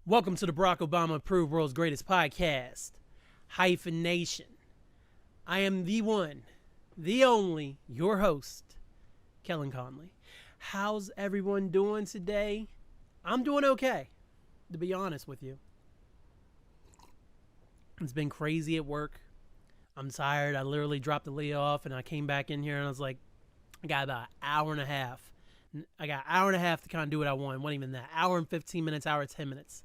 Welcome to the Barack Obama approved world's greatest podcast, Hyphen Nation. I am the one, the only, your host, Kellen Conley. How's everyone doing today? I'm doing okay, to be honest with you. It's been crazy at work. I'm tired. I literally dropped the lay off and I came back in here and I was like, I got about an hour and a half. I got an hour and a half to kind of do what I want. It wasn't even that. Hour and 15 minutes, hour and 10 minutes.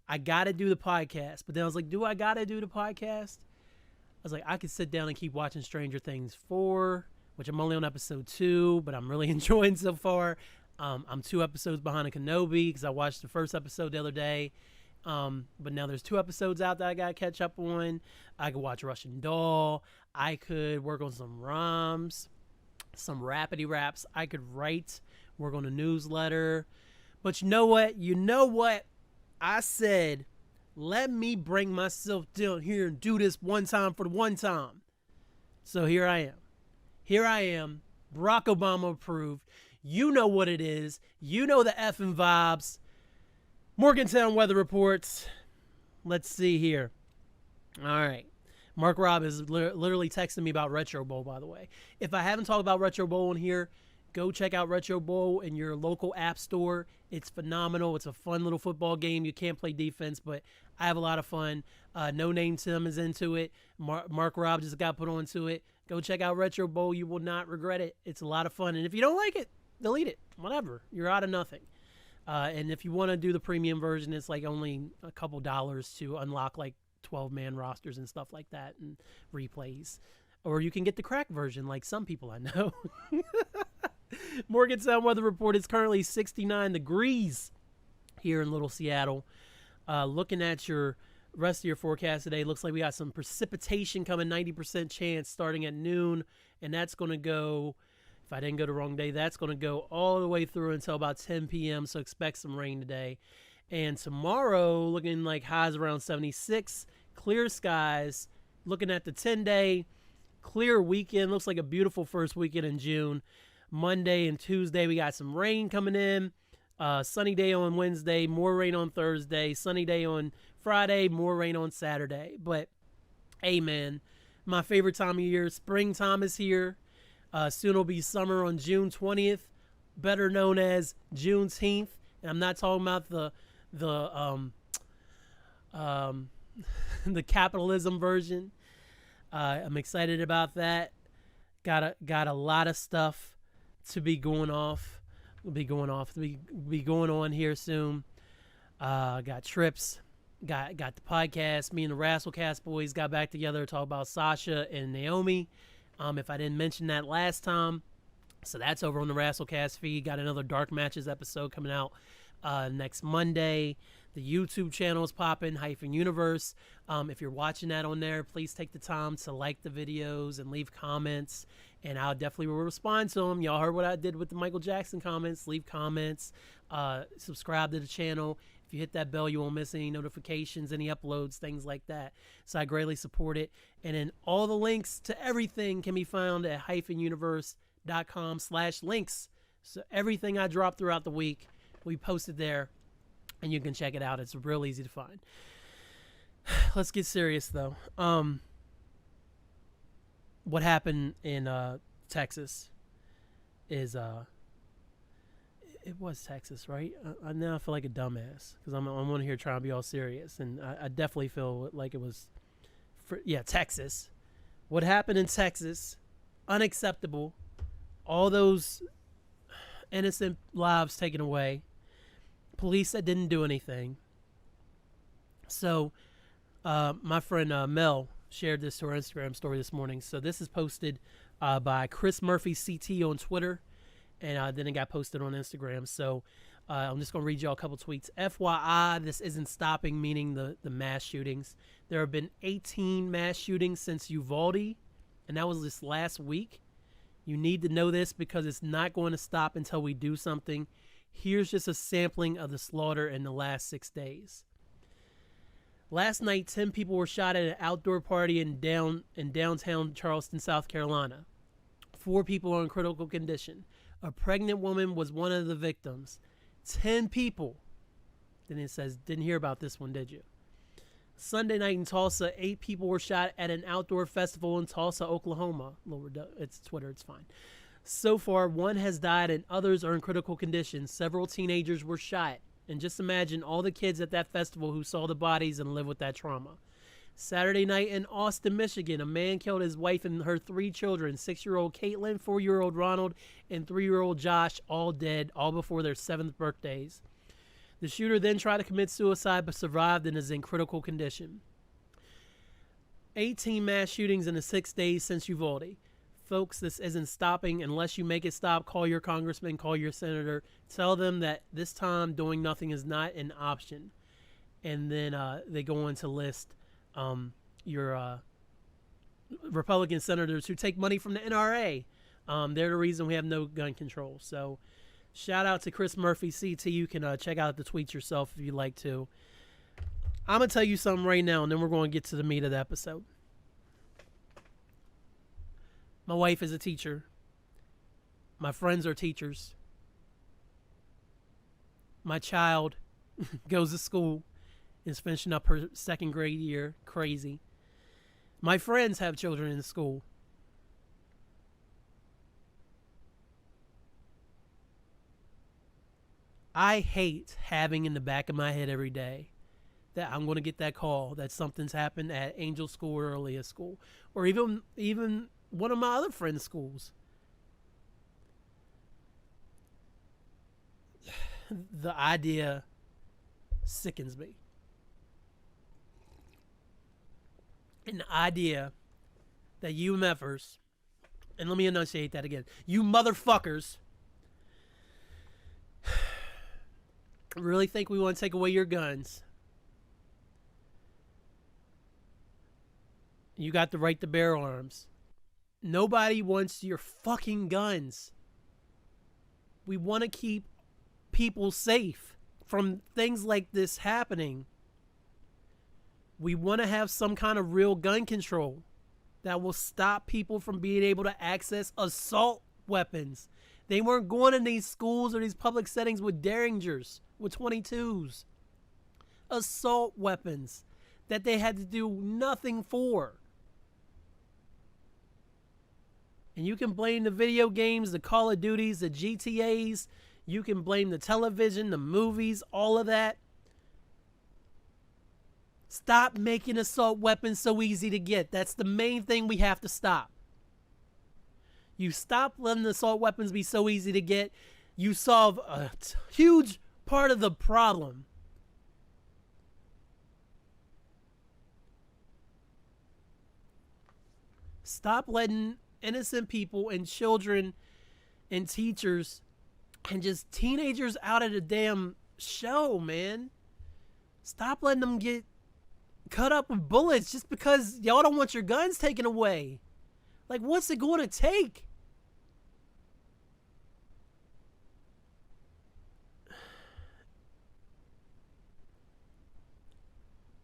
I got to do the podcast. But then I was like, do I got to do the podcast? I was like, I could sit down and keep watching Stranger Things 4, which I'm only on episode 2, but I'm really enjoying so far. I'm 2 episodes behind a Kenobi because I watched the first episode the other day. But now there's 2 episodes out that I got to catch up on. I could watch Russian Doll. I could work on some rhymes, some rapidy raps. I could work on a newsletter. But you know what? I said, let me bring myself down here and do this one time for the one time. So here I am, Barack Obama approved. You know what it is. You know the effing vibes. Morgantown weather reports. Let's see here. All right. Mark Robb is literally texting me about Retro Bowl, by the way. If I haven't talked about Retro Bowl in here, go check out Retro Bowl in your local app store. It's phenomenal. It's a fun little football game. You can't play defense, but I have a lot of fun. No Name Tim is into it. Mark Robb just got put onto it. Go check out Retro Bowl. You will not regret it. It's a lot of fun. And if you don't like it, delete it. Whatever. You're out of nothing. And if you want to do the premium version, it's like only a couple dollars to unlock like 12-man rosters and stuff like that and replays. Or you can get the crack version like some people I know. Morgantown weather report is currently 69 degrees here in Little Seattle. Looking at your rest of your forecast today, looks like we got some precipitation coming, 90% chance starting at noon. And that's going to go, if I didn't go the wrong day, that's going to go all the way through until about 10 p.m. So expect some rain today. And tomorrow, looking like highs around 76, clear skies. Looking at the 10-day, clear weekend. Looks like a beautiful first weekend in June. Monday and Tuesday, we got some rain coming in. Sunny day on Wednesday, more rain on Thursday. Sunny day on Friday, more rain on Saturday. But, hey, man, my favorite time of year, springtime is here. Soon will be summer on June 20th, better known as Juneteenth. And I'm not talking about the capitalism version. I'm excited about that. Got a lot of stuff to be going on here soon. Got trips, got the podcast. Me and the Rasslecast boys got back together to talk about Sasha and Naomi. If I didn't mention that last time, so that's over on the Rasslecast feed. Got another Dark Matches episode coming out next Monday. The YouTube channel is popping, Hyphen Universe. If you're watching that on there, please take the time to like the videos and leave comments, and I'll definitely respond to them. Y'all heard what I did with the Michael Jackson comments. Leave comments. Subscribe to the channel. If you hit that bell, you won't miss any notifications, any uploads, things like that. So I greatly support it. And then all the links to everything can be found at hyphenuniverse.com/links. So everything I drop throughout the week, we posted there, and you can check it out. It's real easy to find. Let's get serious, though. What happened in Texas is it was Texas, right? I now feel like a dumbass because I'm on here trying to be all serious, and I definitely feel like it was, Texas. What happened in Texas, unacceptable. All those innocent lives taken away. Police that didn't do anything. So, my friend Mel shared this to her Instagram story this morning. So this is posted by Chris Murphy CT on Twitter, and then it got posted on Instagram. So I'm just going to read y'all a couple tweets. FYI, this isn't stopping, meaning the mass shootings. There have been 18 mass shootings since Uvalde, and that was this last week. You need to know this because it's not going to stop until we do something. Here's just a sampling of the slaughter in the last 6 days. Last night, 10 people were shot at an outdoor party in downtown Charleston, South Carolina. 4 people are in critical condition. A pregnant woman was one of the victims. 10 people Then it says, didn't hear about this one, did you? Sunday night in Tulsa, 8 people were shot at an outdoor festival in Tulsa, Oklahoma. It's Twitter, it's fine. So far, 1 has died and others are in critical condition. Several teenagers were shot. And just imagine all the kids at that festival who saw the bodies and lived with that trauma. Saturday night in Austin, Michigan, a man killed his wife and her 3 children, 6-year-old Caitlin, 4-year-old Ronald, and 3-year-old Josh, all dead, all before their 7th birthdays. The shooter then tried to commit suicide but survived and is in critical condition. 18 mass shootings in the 6 days since Uvalde. Folks, this isn't stopping. Unless you make it stop, call your congressman, call your senator. Tell them that this time doing nothing is not an option. And then they go on to list your Republican senators who take money from the NRA. They're the reason we have no gun control. So shout out to Chris Murphy, CT. You can check out the tweets yourself if you'd like to. I'm going to tell you something right now, and then we're going to get to the meat of the episode. My wife is a teacher. My friends are teachers. My child goes to school, is finishing up her 2nd grade year. Crazy. My friends have children in school. I hate having in the back of my head every day that I'm going to get that call that something's happened at Angel School or Earlier School, or even one of my other friends' schools. The idea sickens me. And the idea that you MFers, and let me enunciate that again, you motherfuckers really think we want to take away your guns. You got the right to bear arms. Nobody wants your fucking guns. We want to keep people safe from things like this happening. We want to have some kind of real gun control that will stop people from being able to access assault weapons. They weren't going in these schools or these public settings with Derringers, with 22s. Assault weapons that they had to do nothing for. And you can blame the video games, the Call of Duties, the GTAs. You can blame the television, the movies, all of that. Stop making assault weapons so easy to get. That's the main thing we have to stop. You stop letting the assault weapons be so easy to get, you solve a huge part of the problem. Stop letting innocent people and children and teachers and just teenagers out of the damn show, man. Stop letting them get cut up with bullets just because y'all don't want your guns taken away. Like, what's it going to take?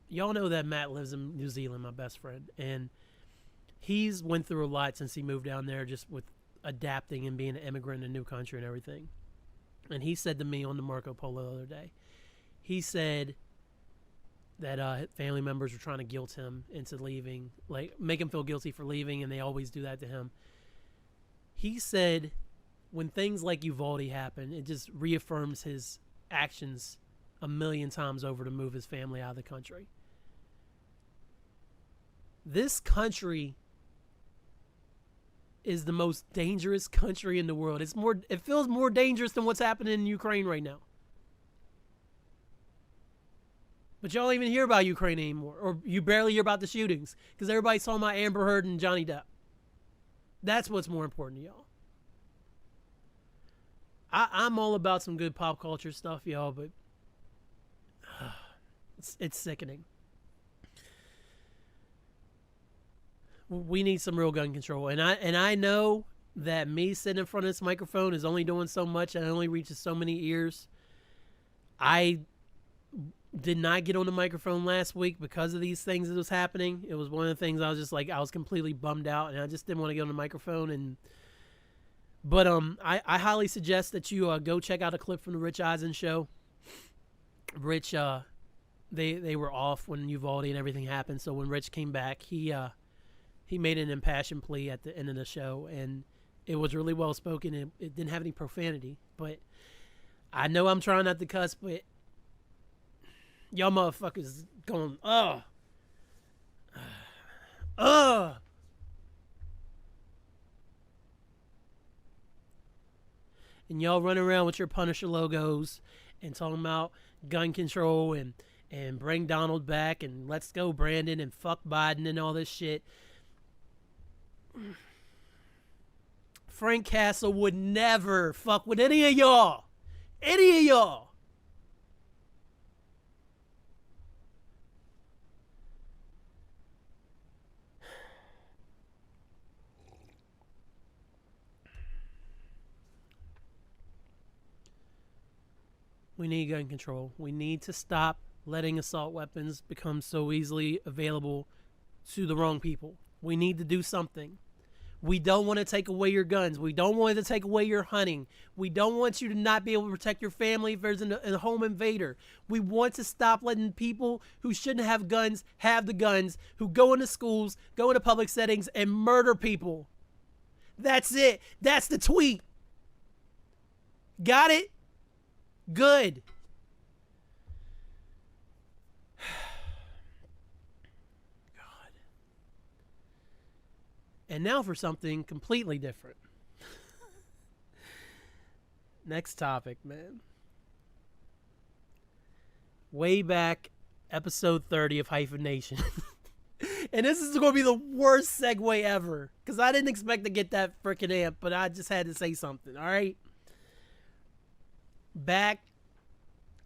Y'all know that Matt lives in New Zealand, my best friend, and he's went through a lot since he moved down there, just with adapting and being an immigrant in a new country and everything. And he said to me on the Marco Polo the other day, he said that family members were trying to guilt him into leaving, like make him feel guilty for leaving, and they always do that to him. He said when things like Uvalde happen, it just reaffirms his actions a million times over to move his family out of the country. This country is the most dangerous country in the world. It feels more dangerous than what's happening in Ukraine right now. But y'all don't even hear about Ukraine anymore, or you barely hear about the shootings because everybody's talking about Amber Heard and Johnny Depp. That's what's more important to y'all. I'm all about some good pop culture stuff, y'all, but it's sickening. We need some real gun control, and I know that me sitting in front of this microphone is only doing so much, and it only reaches so many ears. I did not get on the microphone last week because of these things that was happening. It was one of the things I was just like, I was completely bummed out, and I just didn't want to get on the microphone. But I highly suggest that you go check out a clip from the Rich Eisen show. Rich, they were off when Uvalde and everything happened. So when Rich came back, he made an impassioned plea at the end of the show, and it was really well spoken. It didn't have any profanity, but I know I'm trying not to cuss, but y'all motherfuckers going, and y'all running around with your Punisher logos and talking about gun control and bring Donald back and let's go Brandon and fuck Biden and all this shit. Frank Castle would never fuck with any of y'all. Any of y'all. We need gun control. We need to stop letting assault weapons become so easily available to the wrong people. We need to do something. We don't want to take away your guns. We don't want to take away your hunting. We don't want you to not be able to protect your family if there's a home invader. We want to stop letting people who shouldn't have the guns, who go into schools, go into public settings, and murder people. That's it. That's the tweet. Got it? Good. God. And now for something completely different. Next topic, man. Way back, episode 30 of Hyphen Nation. And this is going to be the worst segue ever. Because I didn't expect to get that freaking amp, but I just had to say something, all right? Back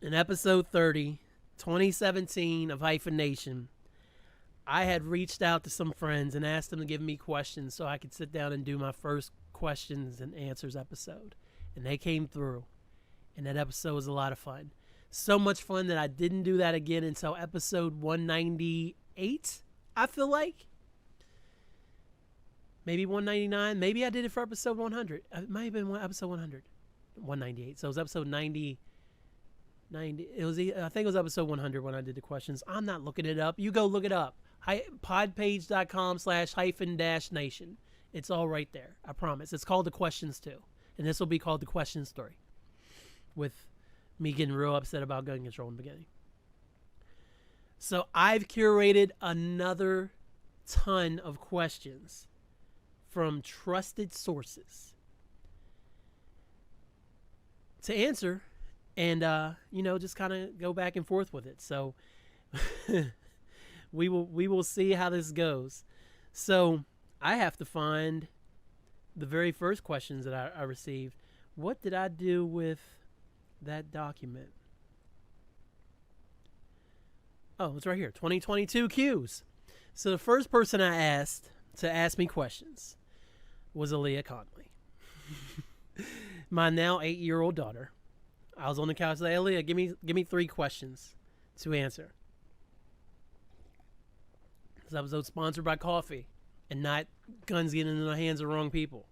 in episode 30, 2017 of Hyphen Nation, I had reached out to some friends and asked them to give me questions so I could sit down and do my first questions and answers episode. And they came through. And that episode was a lot of fun. So much fun that I didn't do that again until episode 198, I feel like. Maybe 199. Maybe I did it for episode 100. It might have been episode 100. 198. So it was episode 90. It was, I think it was episode 100 when I did the questions. I'm not looking it up. You go look it up. Podpage.com/hyphen-nation. It's all right there. I promise. It's called the questions too. And this will be called the question story. With me getting real upset about gun control in the beginning. So I've curated another ton of questions from trusted sources to answer and, just kind of go back and forth with it. So we will see how this goes. So I have to find the very first questions that I received. What did I do with that document? Oh, it's right here. 2022 Qs. So the first person I asked to ask me questions was Aaliyah Conley. My now 8-year-old daughter. I was on the couch like, Aaliyah, give me 3 questions to answer. This episode sponsored by coffee and not guns getting into the hands of wrong people.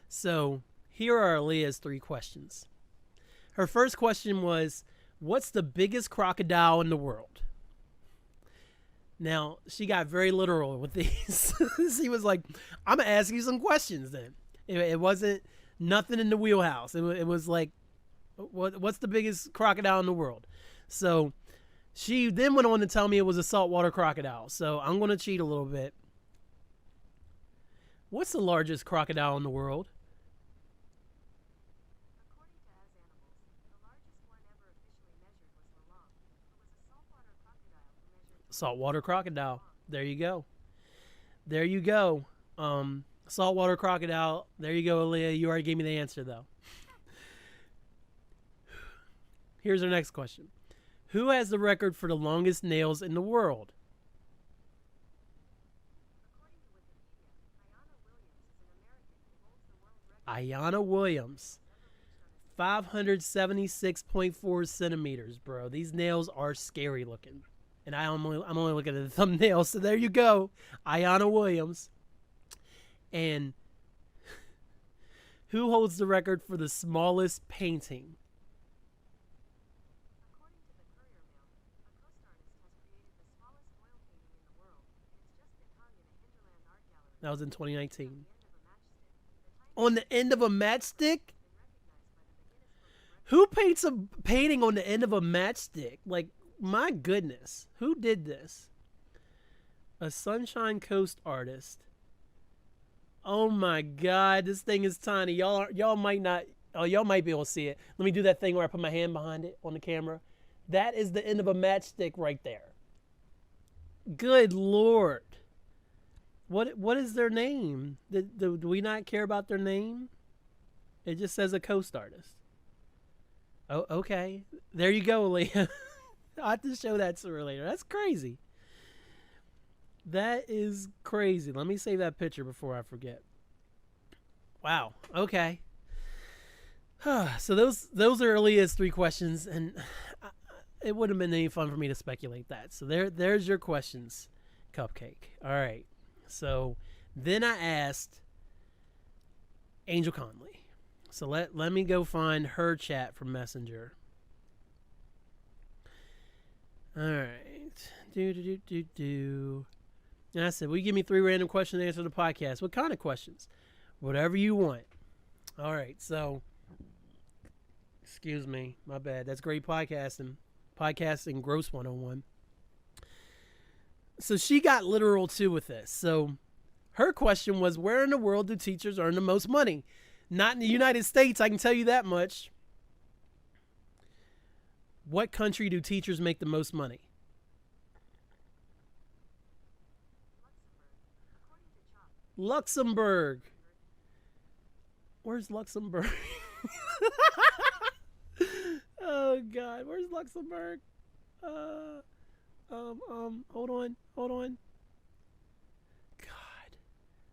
So here are Aaliyah's 3 questions. Her first question was, what's the biggest crocodile in the world? Now, she got very literal with these. She was like, I'm going to ask you some questions then. It wasn't nothing in the wheelhouse. It was like, what's the biggest crocodile in the world? So she then went on to tell me it was a saltwater crocodile. So I'm going to cheat a little bit. What's the largest crocodile in the world? Saltwater crocodile. There you go. There you go. Saltwater crocodile. There you go, Aaliyah. You already gave me the answer, though. Here's our next question. Who has the record for the longest nails in the world? Ayanna Williams. 576.4 centimeters, bro. These nails are scary looking. And I'm only looking at the thumbnail, so there you go. Ayanna Williams. And who holds the record for the smallest painting? That was in 2019. On the end of a matchstick? Who paints a painting on the end of a matchstick? Like, my goodness. Who did this? A Sunshine Coast artist. Oh my god, this thing is tiny. Y'all might not. Oh, y'all might be able to see it. Let me do that thing where I put my hand behind it on the camera. That is the end of a matchstick right there. Good lord. What is their name? Do we not care about their name? It just says a coast artist. Oh, okay. There you go, Leah. I'll have to show that to her later. That's crazy. That is crazy. Let me save that picture before I forget. Wow. Okay. So those are Leah's 3 questions, and it wouldn't have been any fun for me to speculate that. So there's your questions, Cupcake. All right. So then I asked Angel Conley. So let me go find her chat from Messenger. All right. And I said, will you give me 3 random questions to answer the podcast? What kind of questions? Whatever you want. All right. So, excuse me. My bad. That's great podcasting. Podcasting Gross 101. So she got literal too with this. So her question was, where in the world do teachers earn the most money? Not in the United States, I can tell you that much. What country do teachers make the most money? Luxembourg. Where's Luxembourg? Oh God, where's Luxembourg? Hold on. God,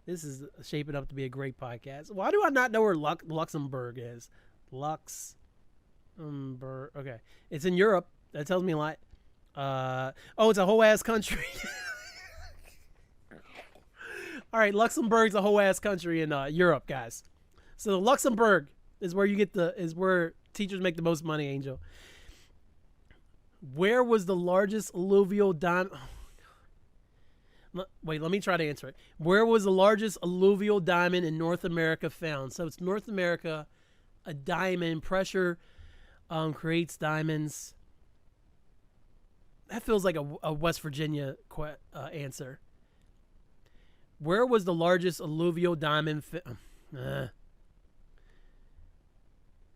this is shaping up to be a great podcast. Why do I not know where Luxembourg is? Luxembourg. Okay, it's in Europe. That tells me a lot. Oh, it's a whole ass country. All right, Luxembourg's a whole ass country in Europe, guys. So Luxembourg is where where teachers make the most money, Angel. Where was the largest alluvial diamond? Wait, let me try to answer it. Where was the largest alluvial diamond in North America found? So it's North America, a diamond. Pressure creates diamonds. That feels like a West Virginia answer. Where was the largest alluvial diamond?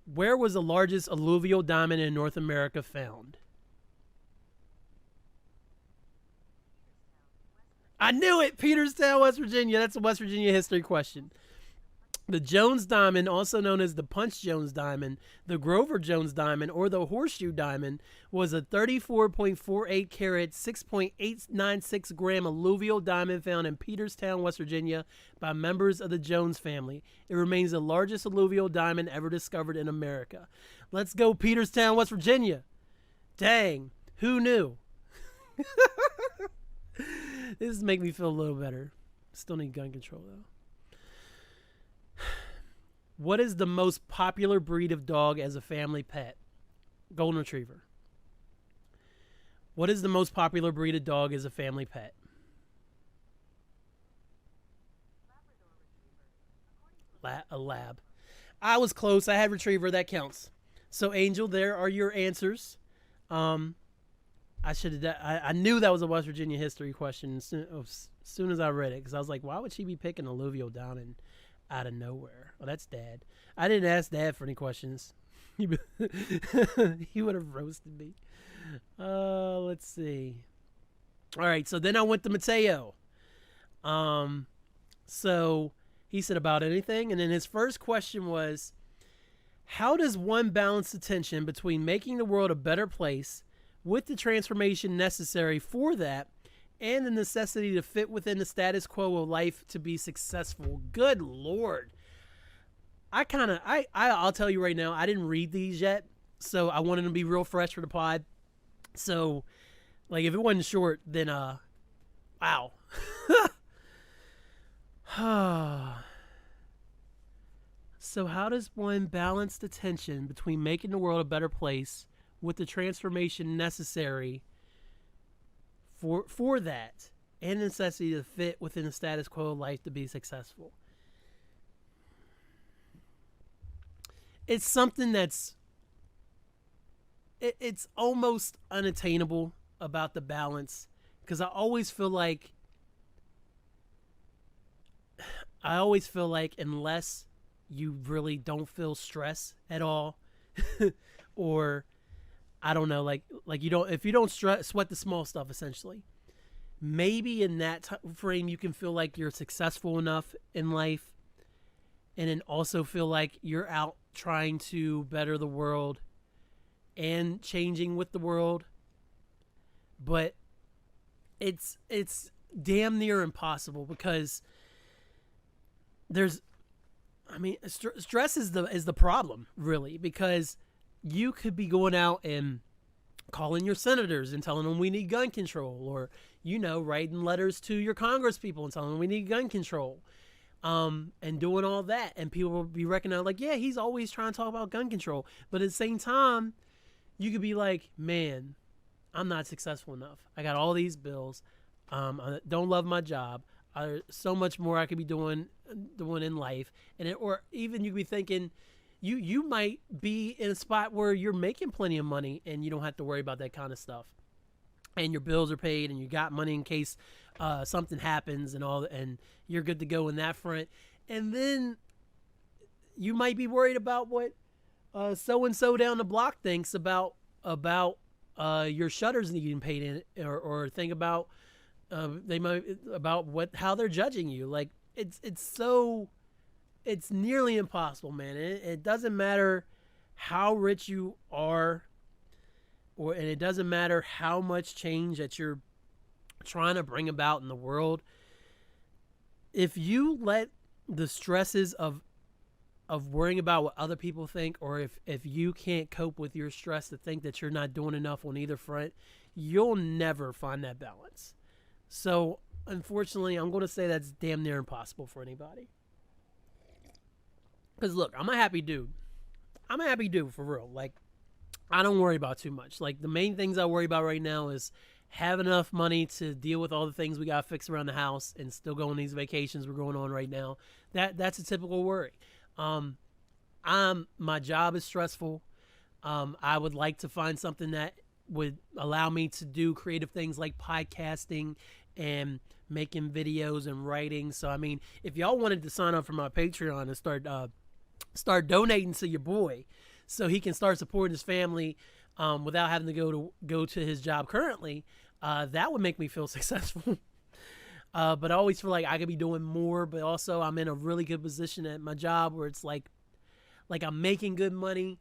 Where was the largest alluvial diamond in North America found? I knew it! Peterstown, West Virginia. That's a West Virginia history question. The Jones Diamond, also known as the Punch Jones Diamond, the Grover Jones Diamond, or the Horseshoe Diamond, was a 34.48 carat, 6.896 gram alluvial diamond found in Peterstown, West Virginia by members of the Jones family. It remains the largest alluvial diamond ever discovered in America. Let's go, Peterstown, West Virginia. Dang, who knew? This make me feel a little better. Still need gun control, though. What is the most popular breed of dog as a family pet? Golden Retriever. What is the most popular breed of dog as a family pet? A lab. I was close. I had Retriever. That counts. So, Angel, there are your answers. I should have. I knew that was a West Virginia history question as soon as I read it, because I was like, why would she be picking alluvial diamond out of nowhere? Well, that's Dad. I didn't ask Dad for any questions. He would have roasted me. Let's see. All right, so then I went to Mateo. So he said about anything, and then his first question was, how does one balance the tension between making the world a better place with the transformation necessary for that and the necessity to fit within the status quo of life to be successful? Good Lord. I'll tell you right now, I didn't read these yet, so I wanted to be real fresh for the pod. So, like, if it wasn't short, then, wow. So how does one balance the tension between making the world a better place with the transformation necessary for that and the necessity to fit within the status quo of life to be successful. It's something that's it's almost unattainable about the balance, because I always feel like unless you really don't feel stress at all, or I don't know, like you don't, if you don't sweat the small stuff, essentially, maybe in that frame you can feel like you're successful enough in life, and then also feel like you're out trying to better the world and changing with the world. But it's damn near impossible, because stress is the problem, really, because you could be going out and calling your senators and telling them we need gun control, or writing letters to your congress people and telling them we need gun control, and doing all that, and people will be recognizing like, yeah, he's always trying to talk about gun control. But at the same time, you could be like, man, I'm not successful enough. I got all these bills. I don't love my job. There's so much more I could be doing in life. Or even you could be thinking, you might be in a spot where you're making plenty of money and you don't have to worry about that kind of stuff, and your bills are paid and you got money in case something happens and all, and you're good to go in that front. And then you might be worried about what so and so down the block thinks about your shutters needing paid in, or think about how they're judging you. Like it's nearly impossible, man. It doesn't matter how rich you are, and it doesn't matter how much change that you're trying to bring about in the world. If you let the stresses of worrying about what other people think, or if you can't cope with your stress to think that you're not doing enough on either front, you'll never find that balance. So unfortunately, I'm going to say that's damn near impossible for anybody. Because look, I'm a happy dude. For real. Like, I don't worry about too much. Like, the main things I worry about right now is have enough money to deal with all the things we got to fix around the house and still go on these vacations we're going on right now. That's a typical worry. My job is stressful. I would like to find something that would allow me to do creative things like podcasting and making videos and writing. So, I mean, if y'all wanted to sign up for my Patreon and start donating to your boy so he can start supporting his family without having to go to his job currently, that would make me feel successful. But I always feel like I could be doing more, but also I'm in a really good position at my job where it's like I'm making good money,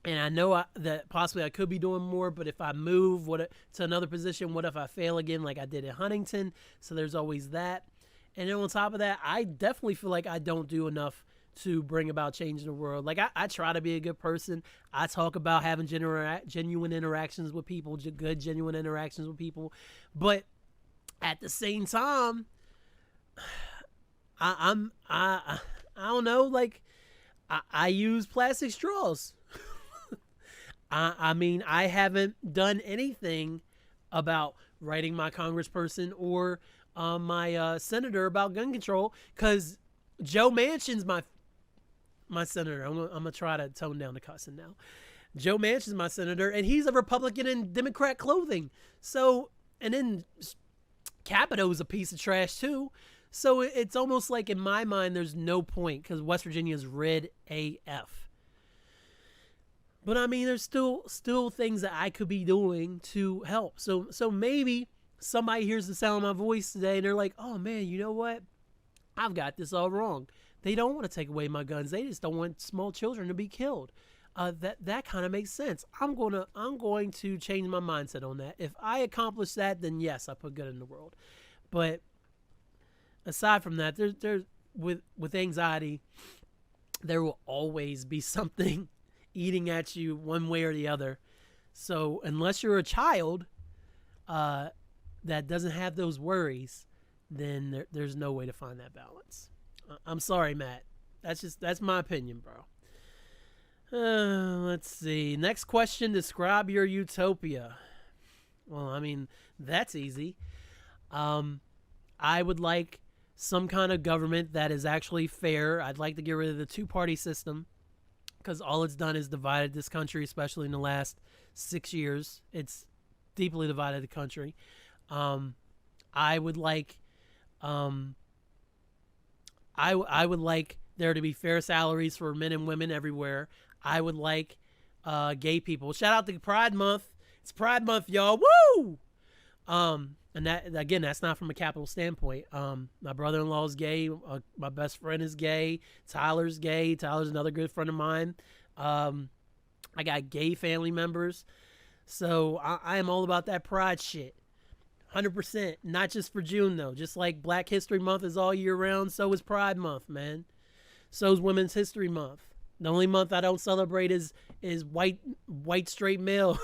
and I know that possibly I could be doing more, but if I move to another position, what if I fail again like I did at Huntington? So there's always that. And then on top of that, I definitely feel like I don't do enough to bring about change in the world. Like, I try to be a good person. I talk about having genuine interactions with people, genuine interactions with people. But at the same time, I don't know, like, I use plastic straws. I mean, I haven't done anything about writing my congressperson or my senator about gun control, because Joe Manchin's my senator. I'm gonna try to tone down the cussing now. Joe Manchin's my senator, and he's a Republican in Democrat clothing. So, and then Capito's a piece of trash too. So it's almost like, in my mind, there's no point, because West Virginia is red AF. But I mean, there's still things that I could be doing to help. So maybe somebody hears the sound of my voice today and they're like, oh man, you know what? I've got this all wrong. They don't want to take away my guns. They just don't want small children to be killed. That kind of makes sense. I'm going to change my mindset on that. If I accomplish that, then yes, I put good in the world. But aside from that, there's with anxiety, there will always be something eating at you one way or the other. So unless you're a child that doesn't have those worries, then there's no way to find that balance. I'm sorry, Matt. That's my opinion, bro. Let's see. Next question. Describe your utopia. Well, I mean, that's easy. I would like some kind of government that is actually fair. I'd like to get rid of the two-party system because all it's done is divided this country, especially in the last 6 years. It's deeply divided the country. I would like, I would like there to be fair salaries for men and women everywhere. I would like gay people. Shout out to Pride Month. It's Pride Month, y'all. Woo! And that, again, that's not from a capital standpoint. My brother-in-law is gay. My best friend is gay. Tyler's gay. Tyler's another good friend of mine. I got gay family members. So I am all about that pride shit. 100%. Not just for June, though. Just like Black History Month is all year round, so is Pride Month, man. So is Women's History Month. The only month I don't celebrate is white straight male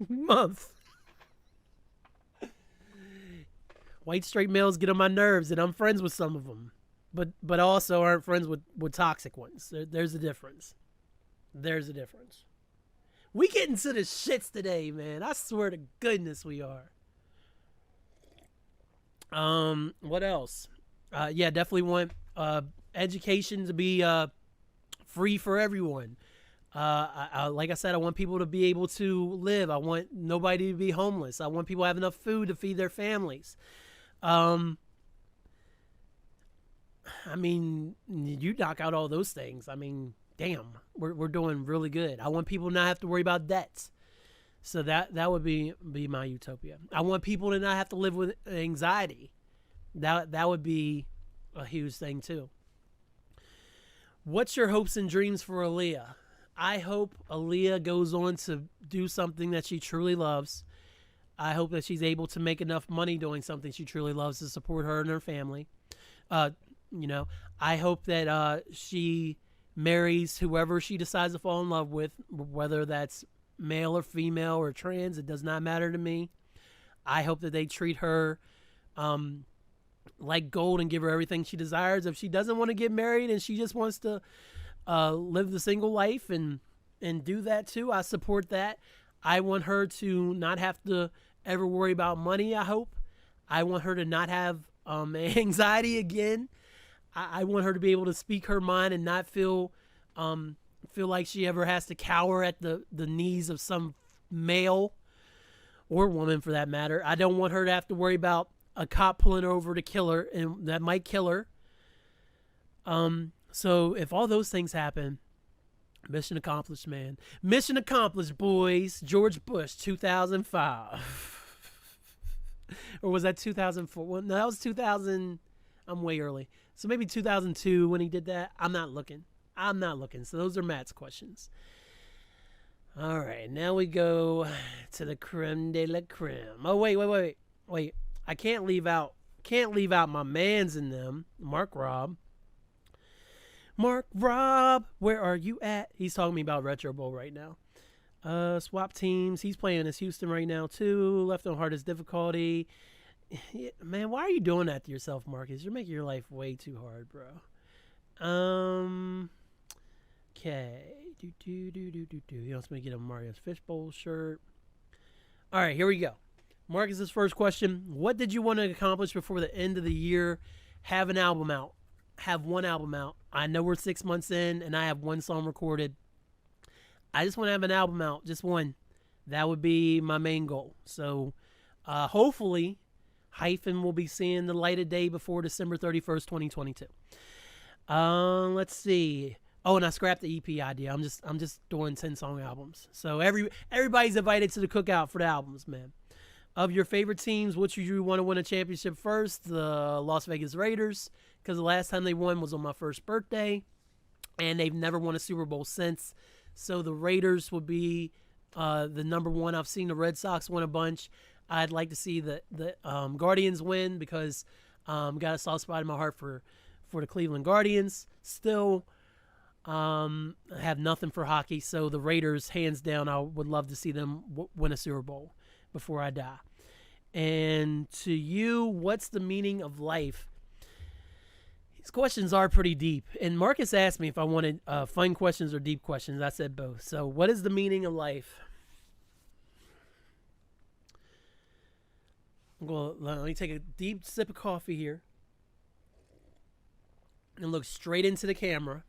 month. White straight males get on my nerves, and I'm friends with some of them, but also aren't friends with toxic ones. There's a difference. There's a difference. We getting to the shits today, man. I swear to goodness we are. What else? Yeah, definitely want education to be free for everyone. Like I said, I want people to be able to live. I want nobody to be homeless. I want people to have enough food to feed their families. I mean, you knock out all those things. I mean, damn, we're doing really good. I want people to not have to worry about debts. So that would be my utopia. I want people to not have to live with anxiety. That would be a huge thing too. What's your hopes and dreams for Aaliyah? I hope Aaliyah goes on to do something that she truly loves. I hope that she's able to make enough money doing something she truly loves to support her and her family. I hope that she marries whoever she decides to fall in love with, whether that's male or female or trans. It does not matter to me. I hope that they treat her like gold and give her everything she desires. If she doesn't want to get married and she just wants to live the single life and do that too, I support that. I want her to not have to ever worry about money, I hope. I want her to not have anxiety again. I want her to be able to speak her mind and not feel like she ever has to cower at the knees of some male or woman for that matter. I don't want her to have to worry about a cop pulling her over to kill her, and that might kill her. So if all those things happen, mission accomplished, man. Mission accomplished, boys. George Bush, 2005. Or was that 2004? Well, no, that was 2000. I'm way early. So maybe 2002 when he did that. I'm not looking. So those are Matt's questions. All right, now we go to the creme de la creme. Oh, wait. I can't leave out my mans in them. Mark Robb, where are you at? He's talking to me about Retro Bowl right now. Swap teams. He's playing as Houston right now too. Left on hardest difficulty. Man, why are you doing that to yourself, Marcus? You're making your life way too hard, bro. Okay. He wants me to get a Mario's Fishbowl shirt. All right, here we go. Marcus's first question: what did you want to accomplish before the end of the year? Have one album out. I know we're 6 months in, and I have one song recorded. I just want to have an album out, just one. That would be my main goal. So, hopefully, Hyphen will be seeing the light of day before December 31st, 2022. Let's see. Oh, and I scrapped the EP idea. I'm just doing 10-song albums. So everybody's invited to the cookout for the albums, man. Of your favorite teams, which you want to win a championship first? The Las Vegas Raiders, because the last time they won was on my first birthday, and they've never won a Super Bowl since. So the Raiders would be the number one. I've seen the Red Sox win a bunch. I'd like to see the Guardians win because got a soft spot in my heart for the Cleveland Guardians. Still have nothing for hockey, so the Raiders, hands down, I would love to see them win a Super Bowl before I die. And to you, what's the meaning of life? These questions are pretty deep. And Marcus asked me if I wanted fun questions or deep questions. I said both. So what is the meaning of life? Let me take a deep sip of coffee here and look straight into the camera.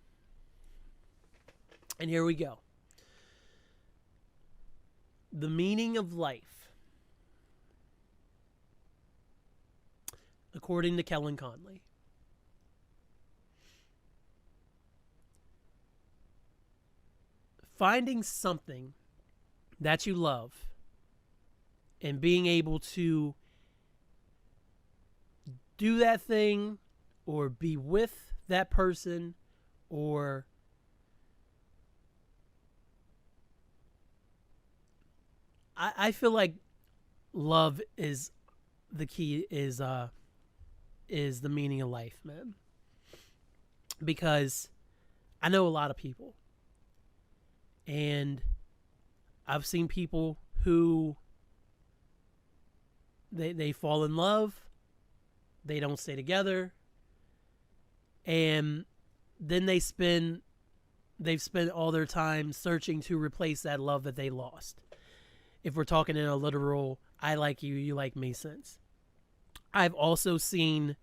And here we go. The meaning of life, according to Kellen Conley. Finding something that you love and being able to do that thing or be with that person or I feel like love is the key, is the meaning of life, man. Because I know a lot of people, and I've seen people who they fall in love, they don't stay together, and then they've spent all their time searching to replace that love that they lost. If we're talking in a literal, I like you, you like me sense. I've also seen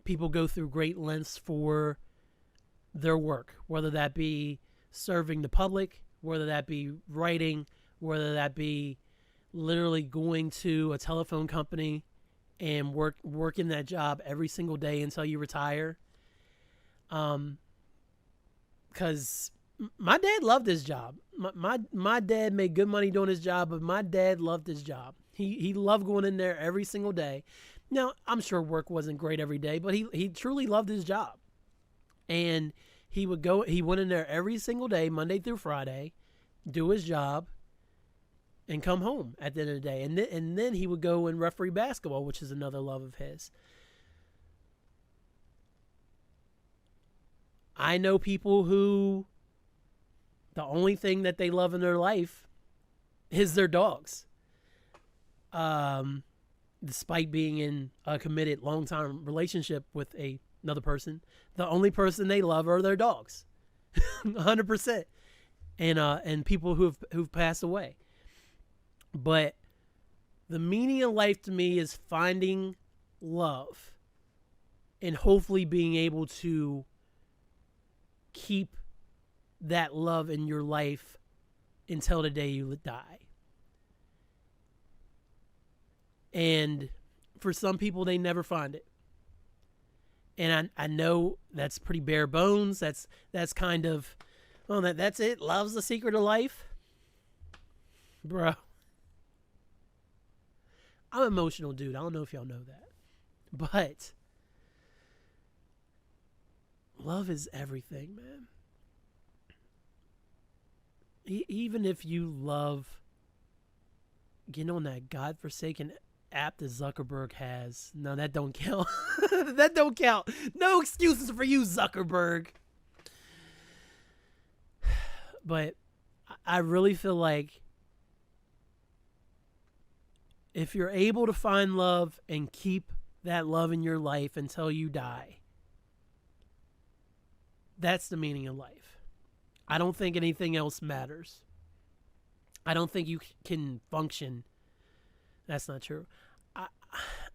people go through great lengths for their work, whether that be serving the public, whether that be writing, whether that be literally going to a telephone company and working that job every single day until you retire. Because my dad loved his job. My dad made good money doing his job, but my dad loved his job. He loved going in there every single day. Now, I'm sure work wasn't great every day, but he truly loved his job. And he went in there every single day, Monday through Friday, do his job, and come home at the end of the day. And then he would go and referee basketball, which is another love of his. I know people who the only thing that they love in their life is their dogs. Despite being in a committed long-time relationship with another person, the only person they love are their dogs. 100%. And people who've passed away. But the meaning of life to me is finding love and hopefully being able to keep that love in your life until the day you die. And for some people, they never find it. And I know that's pretty bare bones. That's kind of, well, that's it. Love's the secret of life. Bro. I'm an emotional dude. I don't know if y'all know that. But love is everything, man. Even if you love getting on that godforsaken app that Zuckerberg has. No, that don't count. That don't count. No excuses for you, Zuckerberg. But I really feel like if you're able to find love and keep that love in your life until you die, that's the meaning of life. I don't think anything else matters. I don't think you can function. That's not true.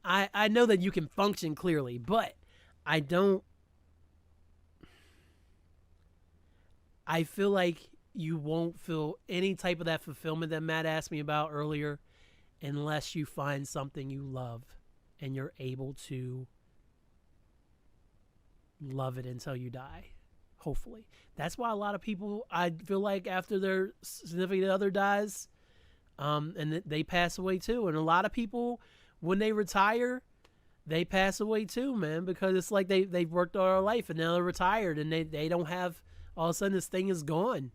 I know that you can function clearly, but I don't. I feel like you won't feel any type of that fulfillment that Matt asked me about earlier unless you find something you love and you're able to love it until you die. Hopefully. That's why a lot of people, I feel like after their significant other dies, and they pass away too. And a lot of people, when they retire, they pass away too, man, because it's like they've worked all their life and now they're retired and they don't have, all of a sudden this thing is gone.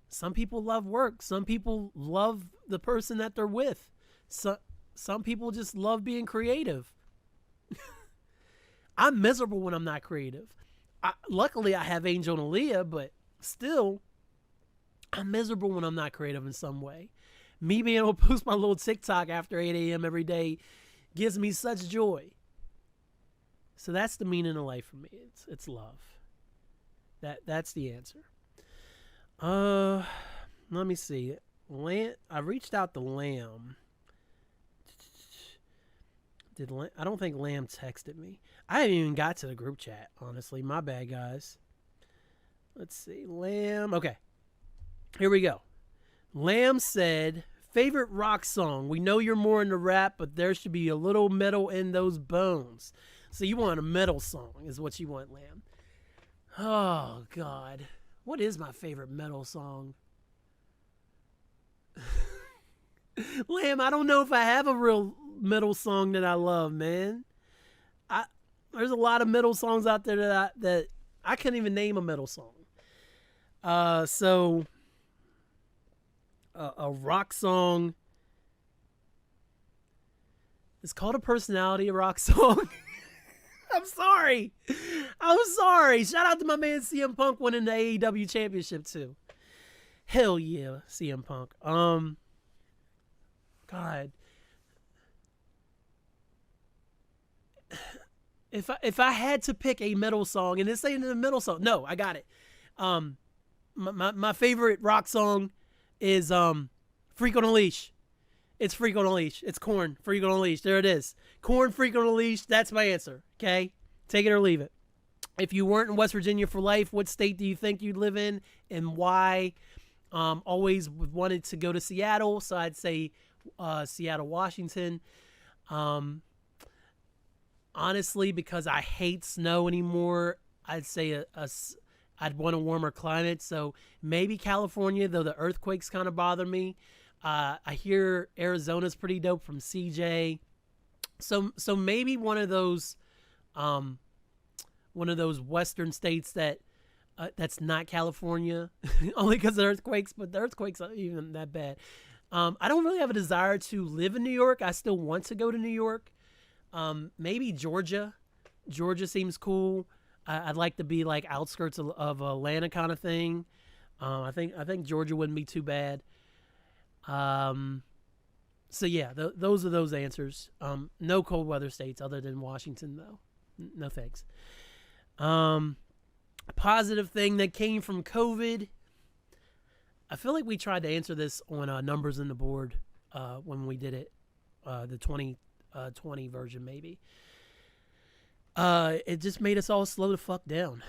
Some people love work. Some people love the person that they're with. Some people just love being creative. I'm miserable when I'm not creative. Luckily, I have Angel and Aaliyah, but still, I'm miserable when I'm not creative in some way. Me being able to post my little TikTok after 8 a.m. every day gives me such joy. So that's the meaning of life for me. It's love. That's the answer. Let me see. I reached out to Lamb. I don't think Lamb texted me. I haven't even got to the group chat, honestly. My bad, guys. Let's see. Lamb. Okay. Here we go. Lamb said, favorite rock song. We know you're more into rap, but there should be a little metal in those bones. So you want a metal song is what you want, Lamb. Oh, God. What is my favorite metal song? Lamb, I don't know if I have a real metal song that I love, man. There's a lot of metal songs out there that I can't even name a metal song. So a rock song. It's called a personality rock song. I'm sorry. Shout out to my man CM Punk winning the AEW championship too. Hell yeah, CM Punk. God. If I had to pick a metal song, and this ain't a metal song, no, I got it. My favorite rock song is Freak on a Leash. It's Freak on a Leash. It's Korn, Freak on a Leash. There it is. Korn, Freak on a Leash. That's my answer. Okay? Take it or leave it. If you weren't in West Virginia for life, what state do you think you'd live in and why? Always wanted to go to Seattle, so I'd say Seattle, Washington. Honestly, because I hate snow anymore, I'd say I'd want a warmer climate. So maybe California, though the earthquakes kind of bother me. I hear Arizona's pretty dope from CJ. So maybe one of those western states that's not California, only because of the earthquakes. But the earthquakes aren't even that bad. I don't really have a desire to live in New York. I still want to go to New York. Maybe Georgia. Georgia seems cool. I'd like to be like outskirts of Atlanta kind of thing. I think Georgia wouldn't be too bad. So yeah, those are those answers. No cold weather states other than Washington though. No thanks. Positive thing that came from COVID. I feel like we tried to answer this on Numbers in the Board when we did it, the 2020 version maybe. It just made us all slow the fuck down.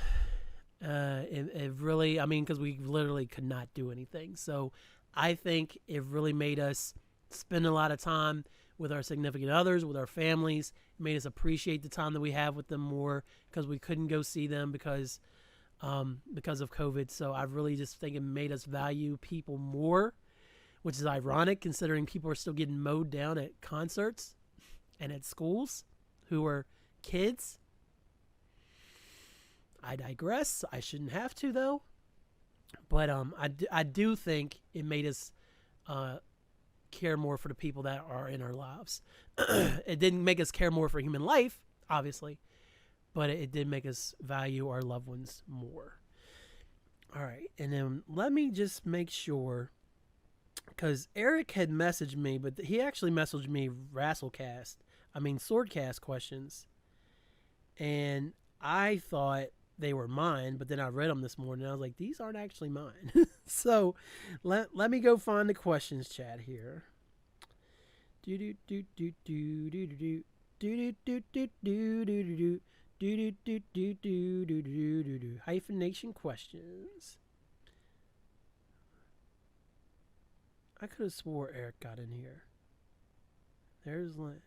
It really, I mean, because we literally could not do anything. So I think it really made us spend a lot of time with our significant others, with our families. It made us appreciate the time that we have with them more because we couldn't go see them because of COVID. So I really just think it made us value people more, which is ironic considering people are still getting mowed down at concerts and at schools who are kids. I digress. I shouldn't have to though. But I do think it made us care more for the people that are in our lives. It didn't make us care more for human life, obviously, but it did make us value our loved ones more. All right, and then let me just make sure, because Eric had messaged me, but he actually messaged me Swordcast questions, and I thought they were mine, but then I read them this morning, and I was like, these aren't actually mine. So let me go find the questions chat here. Hyphen Nation questions. I could have swore Eric got in here. There's like...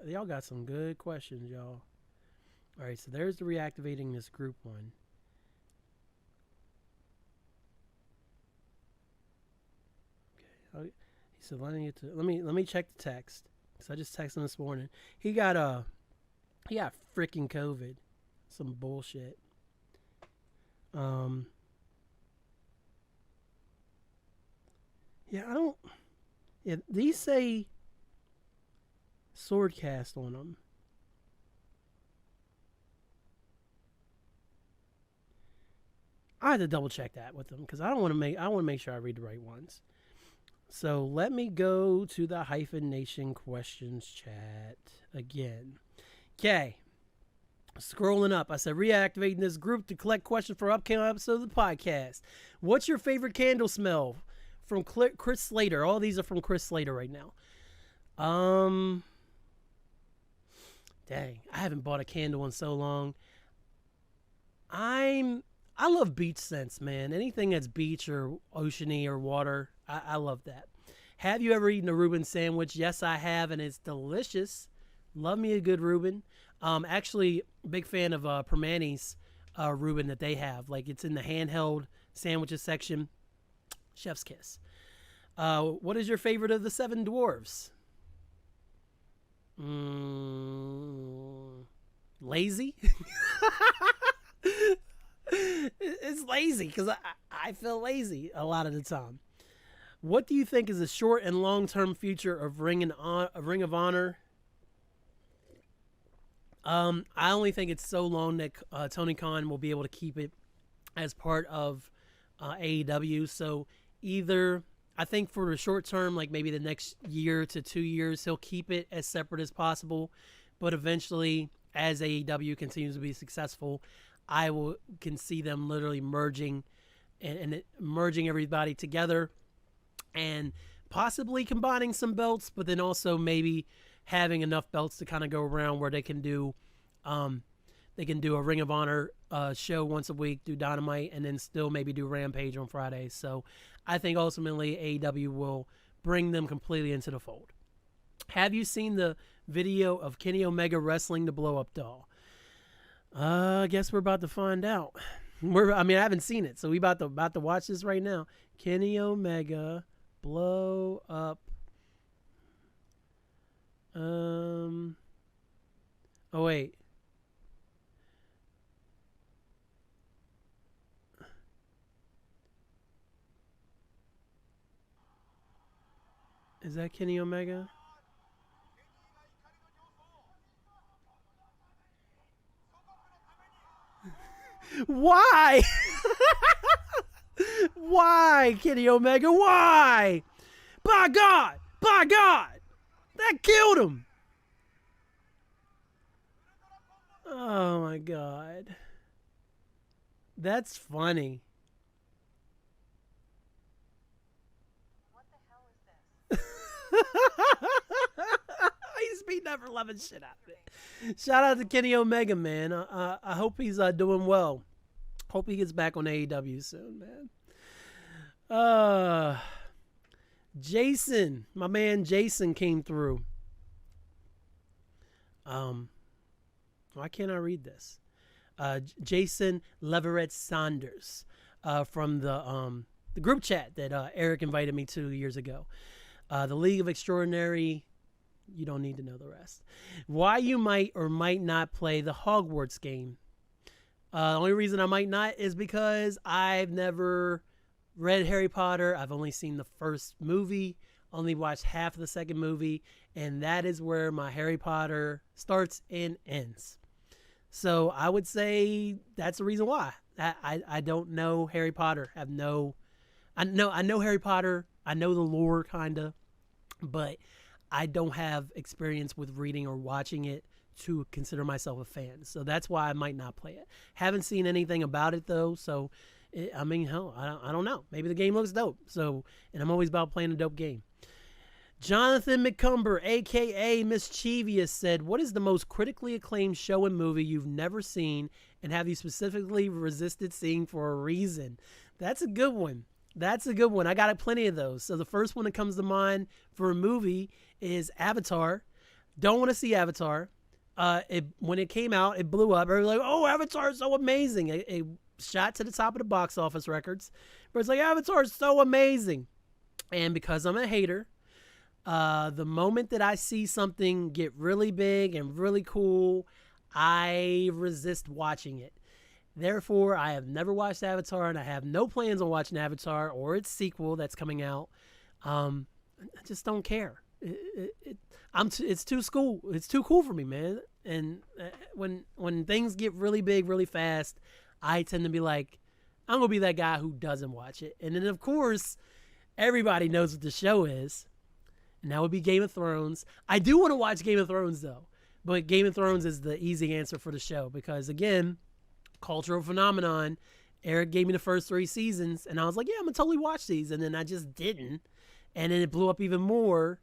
y'all got some good questions, y'all. All right, so there's the reactivating this group one. Okay, he said let me check the text because I just texted him this morning. He got freaking COVID, some bullshit. These say Swordcast on them. I had to double check that with them because I want to make sure I read the right ones. So let me go to the Hyphen Nation questions chat again. Okay. Scrolling up, I said reactivating this group to collect questions for upcoming episodes of the podcast. What's your favorite candle smell? from Chris Slater. All these are from Chris Slater right now. Dang, I haven't bought a candle in so long. I love beach scents, man. Anything that's beach or oceany or water, I love that. Have you ever eaten a Reuben sandwich? Yes, I have, and it's delicious. Love me a good Reuben. Actually, big fan of Permani's Reuben that they have. Like, it's in the handheld sandwiches section. Chef's kiss. What is your favorite of the Seven Dwarves? Lazy? It's lazy because I feel lazy a lot of the time. What do you think is the short and long-term future of Ring of Honor? I only think it's so long that Tony Khan will be able to keep it as part of AEW. So either, I think for the short term, like maybe the next year to 2 years, he'll keep it as separate as possible. But eventually, as AEW continues to be successful, can see them literally merging and merging everybody together and possibly combining some belts, but then also maybe having enough belts to kind of go around where they can do a Ring of Honor show once a week, do Dynamite, and then still maybe do Rampage on Fridays. So I think ultimately AEW will bring them completely into the fold. Have you seen the video of Kenny Omega wrestling the blow-up doll? I guess we're about to find out. I haven't seen it, so we about to watch this right now. Kenny Omega blow up. Oh wait. Is that Kenny Omega? Why? Why, Kenny Omega? Why? By God! By God! That killed him! Oh my God. That's funny. What the hell is this? He's beating up for loving shit out of it. Shout out to Kenny Omega, man. I hope he's doing well. Hope he gets back on AEW soon, man. Jason, my man Jason came through. Why can't I read this? Jason Leverett Saunders from the group chat that Eric invited me to years ago. The League of Extraordinary. You don't need to know the rest. Why you might or might not play the Hogwarts game. The only reason I might not is because I've never read Harry Potter. I've only seen the first movie, only watched half of the second movie, and that is where my Harry Potter starts and ends. So I would say that's the reason why. I don't know Harry Potter. I know Harry Potter. I know the lore kind of, but I don't have experience with reading or watching it to consider myself a fan. So that's why I might not play it. Haven't seen anything about it though. So, hell, I don't know. Maybe the game looks dope. So, and I'm always about playing a dope game. Jonathan McCumber, a.k.a. Mischievous, said, what is the most critically acclaimed show and movie you've never seen and have you specifically resisted seeing for a reason? That's a good one. I got plenty of those. So the first one that comes to mind for a movie is Avatar. Don't want to see Avatar. When it came out, it blew up. Everybody was like, oh, Avatar is so amazing. It shot to the top of the box office records. But it's like, Avatar is so amazing. And because I'm a hater, the moment that I see something get really big and really cool, I resist watching it. Therefore, I have never watched Avatar, and I have no plans on watching Avatar or its sequel that's coming out. I just don't care. It's too cool. It's too cool for me, man. And when things get really big, really fast, I tend to be like, I'm gonna be that guy who doesn't watch it. And then, of course, everybody knows what the show is, and that would be Game of Thrones. I do want to watch Game of Thrones though, but Game of Thrones is the easy answer for the show because, again, cultural phenomenon. Eric gave me the first 3 seasons, and I was like, yeah, I'm gonna totally watch these, and then I just didn't, and then it blew up even more,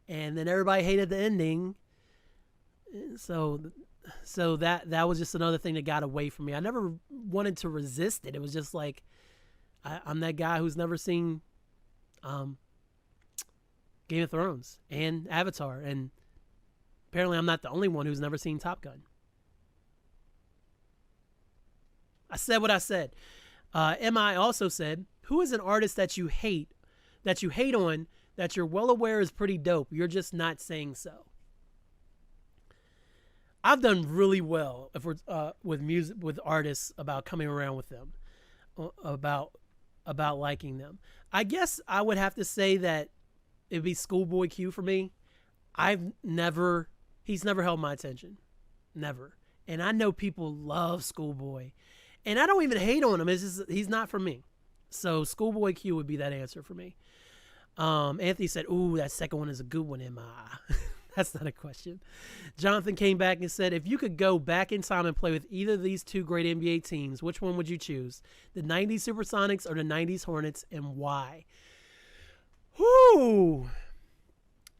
and then everybody hated the ending. So that was just another thing that got away from me. I never wanted to resist it. It was just like I'm that guy who's never seen Game of Thrones and Avatar, and apparently I'm not the only one who's never seen Top Gun. I said what I said. MI also said, who is an artist that you hate on, that you're well aware is pretty dope, you're just not saying so? I've done really well if we're with music, with artists, about coming around with them, about liking them. I guess I would have to say that it'd be Schoolboy Q for me. He's never held my attention, never. And I know people love Schoolboy, and I don't even hate on him. It's just he's not for me. So Schoolboy Q would be that answer for me. Anthony said, "Ooh, that second one is a good one, MI." That's not a question. Jonathan came back and said, if you could go back in time and play with either of these two great NBA teams, which one would you choose? The 90s Supersonics or the 90s Hornets, and why? Whoo!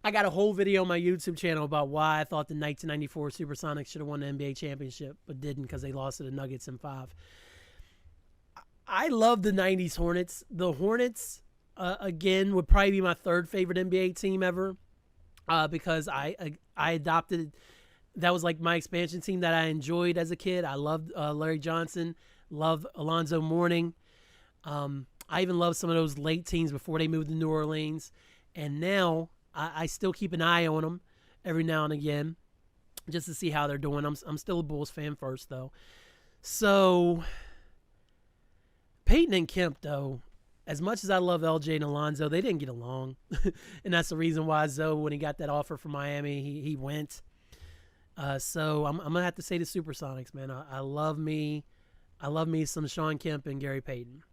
I got a whole video on my YouTube channel about why I thought the 1994 Supersonics should have won the NBA championship, but didn't because they lost to the Nuggets in 5. I love the 90s Hornets. The Hornets, again, would probably be my third favorite NBA team ever. Because I adopted, that was like my expansion team that I enjoyed as a kid. I loved Larry Johnson, loved Alonzo Mourning. I even loved some of those late teams before they moved to New Orleans. And now I still keep an eye on them every now and again just to see how they're doing. I'm still a Bulls fan first, though. So Peyton and Kemp, though, as much as I love LJ and Alonzo, they didn't get along. And that's the reason why Zoe, when he got that offer from Miami, he went. So I'm going to have to say the Supersonics, man. I love me some Sean Kemp and Gary Payton.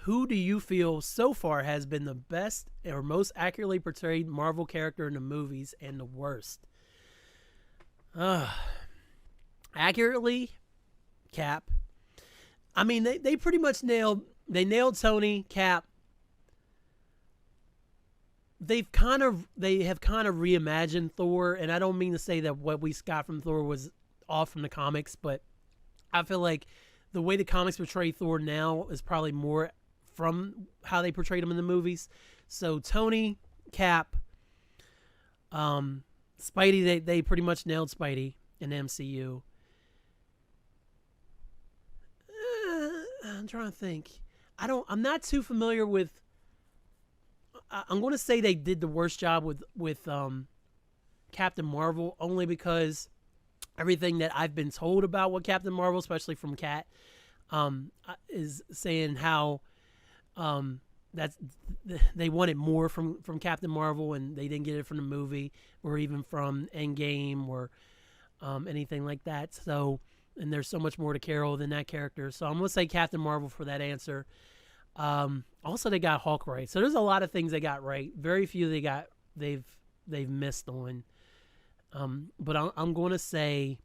Who do you feel so far has been the best or most accurately portrayed Marvel character in the movies, and the worst? Accurately, Cap. I mean, they pretty much nailed Tony, Cap. They have kind of reimagined Thor, and I don't mean to say that what we got from Thor was off from the comics, but I feel like the way the comics portray Thor now is probably more from how they portrayed him in the movies. So Tony, Cap, Spidey, they pretty much nailed Spidey in the MCU. I'm trying to think. I'm not too familiar with. I'm going to say they did the worst job with Captain Marvel, only because everything that I've been told about what Captain Marvel, especially from Kat, is saying how that's they wanted more from Captain Marvel, and they didn't get it from the movie or even from Endgame or anything like that. So. And there's so much more to Carol than that character. So I'm going to say Captain Marvel for that answer. Also, they got Hulk right. So there's a lot of things they got right. Very few they've missed on. But I'm going to say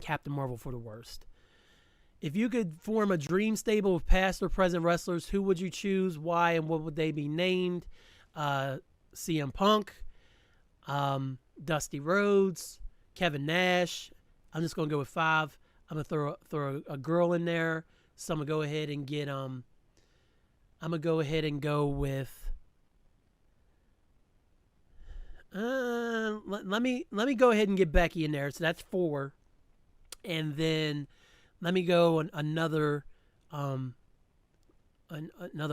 Captain Marvel for the worst. If you could form a dream stable of past or present wrestlers, who would you choose? Why, and what would they be named? CM Punk, Dusty Rhodes, Kevin Nash. I'm just going to go with 5. I'm going to throw a girl in there. So I'm going to go ahead and get I'm going to go ahead and go with let me go ahead and get Becky in there. So that's 4. And then let me go another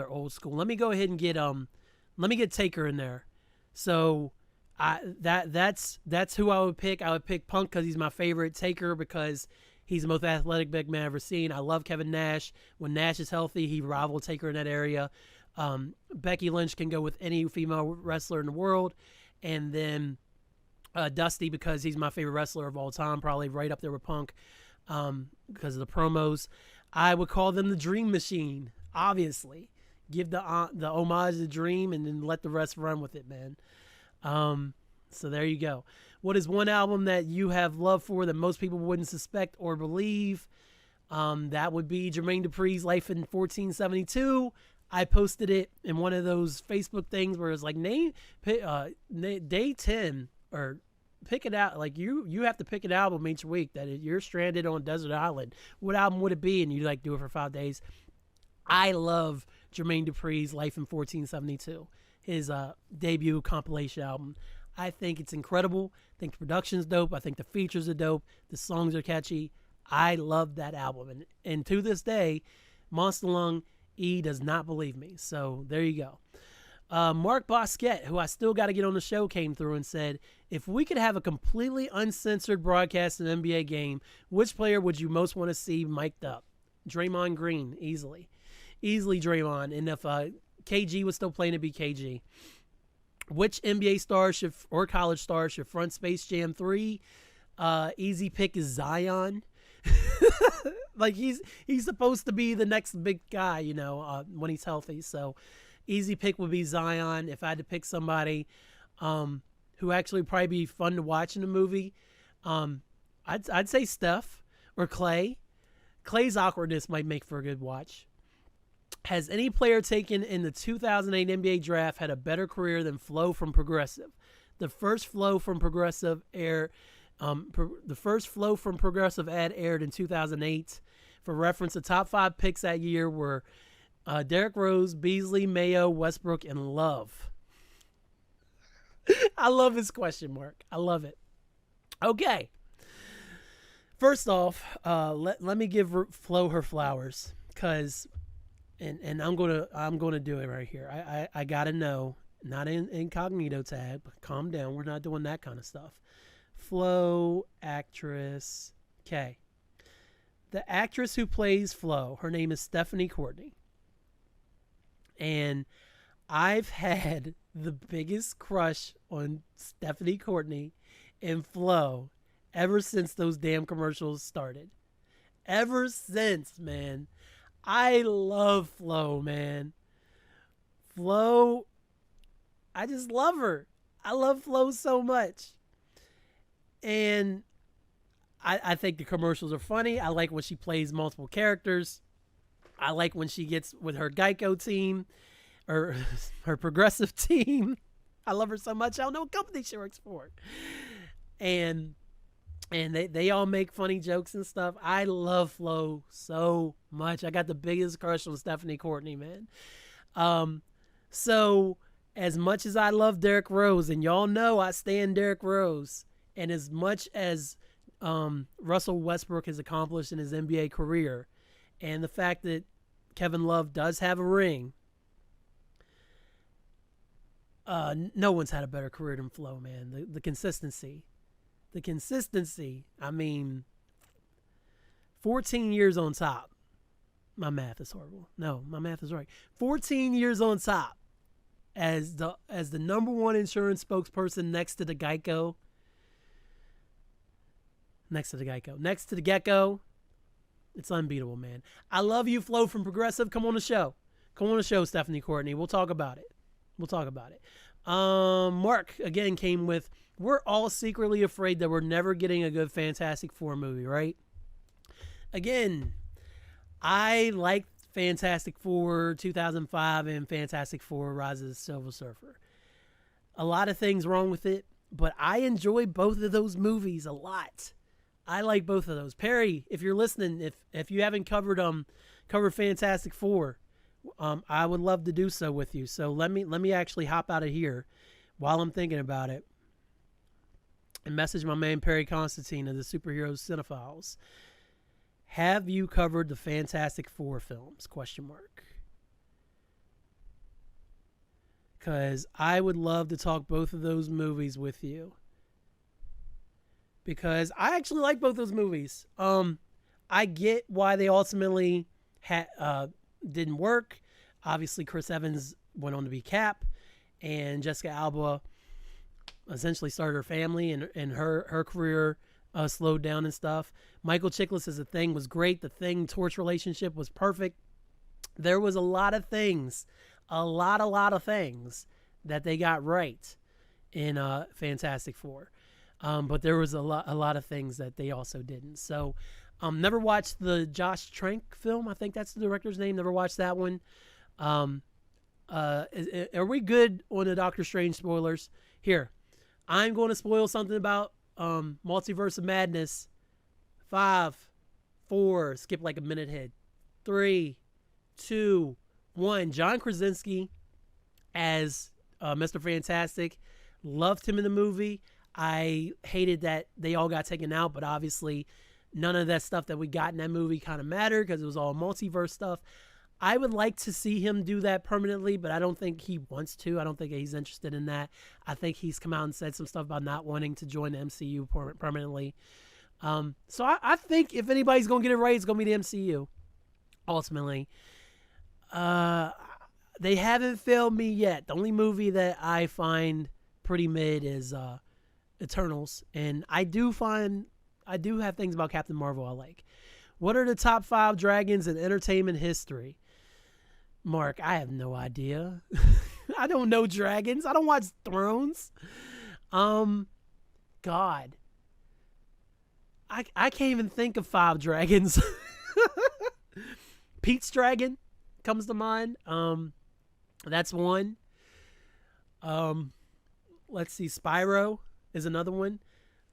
old school. Let me go ahead and get let me get Taker in there. So that's who I would pick. I would pick Punk because he's my favorite. Taker because he's the most athletic big man I've ever seen. I love Kevin Nash. When Nash is healthy, he rivaled Taker in that area. Becky Lynch can go with any female wrestler in the world. And then Dusty because he's my favorite wrestler of all time, probably right up there with Punk because of the promos. I would call them the Dream Machine, obviously. Give the homage to Dream and then let the rest run with it, man. So there you go. What is one album that you have love for that most people wouldn't suspect or believe? That would be Jermaine Dupri's Life in 1472. I posted it in one of those Facebook things where it's like day 10 or pick it out. Like you have to pick an album each week that you're stranded on a desert island. What album would it be? And you like do it for 5 days. I love Jermaine Dupri's Life in 1472, his debut compilation album. I think it's incredible. I think the production's dope. I think the features are dope. The songs are catchy. I love that album. And to this day, Monster Lung E does not believe me. So there you go. Mark Bosquet, who I still got to get on the show, came through and said, if we could have a completely uncensored broadcast of an NBA game, which player would you most want to see mic'd up? Draymond Green, easily. Easily Draymond. And if KG was still playing, it'd be KG. Which NBA star or college star should front Space Jam 3? Easy pick is Zion. Like he's supposed to be the next big guy, when he's healthy. So easy pick would be Zion. If I had to pick somebody who actually would probably be fun to watch in the movie, I'd say Steph or Clay. Clay's awkwardness might make for a good watch. Has any player taken in the 2008 NBA draft had a better career than Flo from Progressive? The first Flo from Progressive ad aired in 2008. For reference, the top 5 picks that year were Derrick Rose, Beasley, Mayo, Westbrook, and Love. I love this question, Mark. I love it. Okay. First off, let me give Flo her flowers, because, and I'm gonna do it right here. I gotta know, not in incognito tag, but calm down. We're not doing that kind of stuff. Flo, actress. Okay. The actress who plays Flo, her name is Stephanie Courtney. And I've had the biggest crush on Stephanie Courtney and Flo ever since those damn commercials started. Ever since, man. I love Flo, man. Flo, I just love her. I love Flo so much. And I think the commercials are funny. I like when she plays multiple characters. I like when she gets with her Geico team or her Progressive team. I love her so much. I don't know what company she works for. And they all make funny jokes and stuff. I love Flo so much. I got the biggest crush on Stephanie Courtney, man. So as much as I love Derrick Rose, and y'all know I stand Derrick Rose, and as much as Russell Westbrook has accomplished in his NBA career, and the fact that Kevin Love does have a ring, no one's had a better career than Flo, man. The consistency. The consistency. I mean, 14 years on top. My math is horrible. No, my math is right. 14 years on top as the number one insurance spokesperson next to the Geico. Next to the Gecko. It's unbeatable, man. I love you, Flo from Progressive. Come on the show. Come on the show, Stephanie Courtney. We'll talk about it. Mark, again, came with, we're all secretly afraid that we're never getting a good Fantastic Four movie, right? Again, I liked Fantastic Four 2005 and Fantastic Four Rise of the Silver Surfer. A lot of things wrong with it, but I enjoy both of those movies a lot. I like both of those. Perry, if you're listening, if you haven't covered Fantastic Four, I would love to do so with you. So let me actually hop out of here while I'm thinking about it and message my man Perry Constantine of the Superheroes Cinephiles. Have you covered the Fantastic Four films? ? Because I would love to talk both of those movies with you. Because I actually like both those movies. I get why they ultimately didn't work. Obviously, Chris Evans went on to be Cap, and Jessica Alba essentially started her family, and her career slowed down and stuff. Michael Chiklis as a Thing was great. The Thing Torch relationship was perfect. There was a lot of things that they got right in Fantastic Four. But there was a lot of things that they also didn't. So Never watched the Josh Trank film. I think that's the director's name. Never watched that one. Um, are we good on the Doctor Strange spoilers? Here, I'm going to spoil something about Multiverse of Madness. 5, 4, skip like a minute ahead. 3, 2, 1. John Krasinski as Mr. Fantastic. Loved him in the movie. I hated that they all got taken out, but obviously none of that stuff that we got in that movie kind of mattered because it was all multiverse stuff. I would like to see him do that permanently, but I don't think he wants to. I don't think he's interested in that. I think he's come out and said some stuff about not wanting to join the MCU permanently. So I think if anybody's going to get it right, it's going to be the MCU, ultimately. They haven't failed me yet. The only movie that I find pretty mid is Eternals. And I do have things about Captain Marvel I like. What are the top 5 dragons in entertainment history? Mark, I have no idea. I don't know dragons. I don't watch Thrones. God. I can't even think of 5 dragons. Pete's dragon comes to mind. That's one. Let's see. Spyro is another one.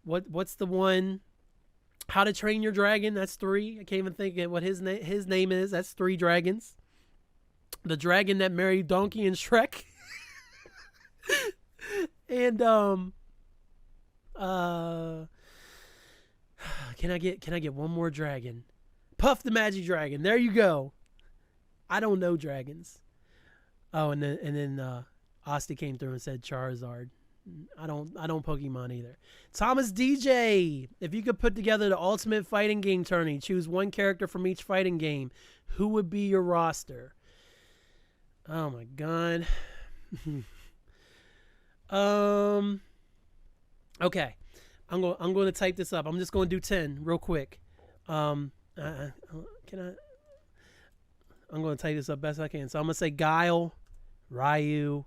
What's the one? How to Train Your Dragon. That's 3. I can't even think of what his name is. That's 3 dragons. The dragon that married Donkey and Shrek. And can I get one more dragon? Puff the Magic Dragon. There you go. I don't know dragons. Oh, and then Asti came through and said Charizard. I don't Pokemon either. Thomas DJ, if you could put together the ultimate fighting game tourney, choose one character from each fighting game, who would be your roster? Oh my god. Okay. I'm going to type this up. I'm just going to do 10 real quick. I'm going to type this up best I can. So I'm going to say Guile, Ryu,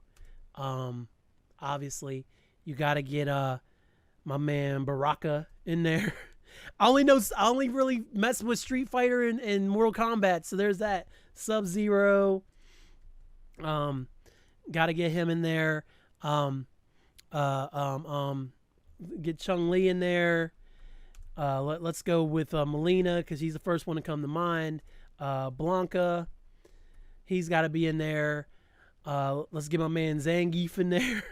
obviously you got to get my man Baraka in there. I only really mess with Street Fighter and Mortal Kombat, so there's that. Sub-Zero, got to get him in there. Get Chun-Li in there. Let's go with Melina because he's the first one to come to mind. Blanca, he's got to be in there. Let's get my man Zangief in there.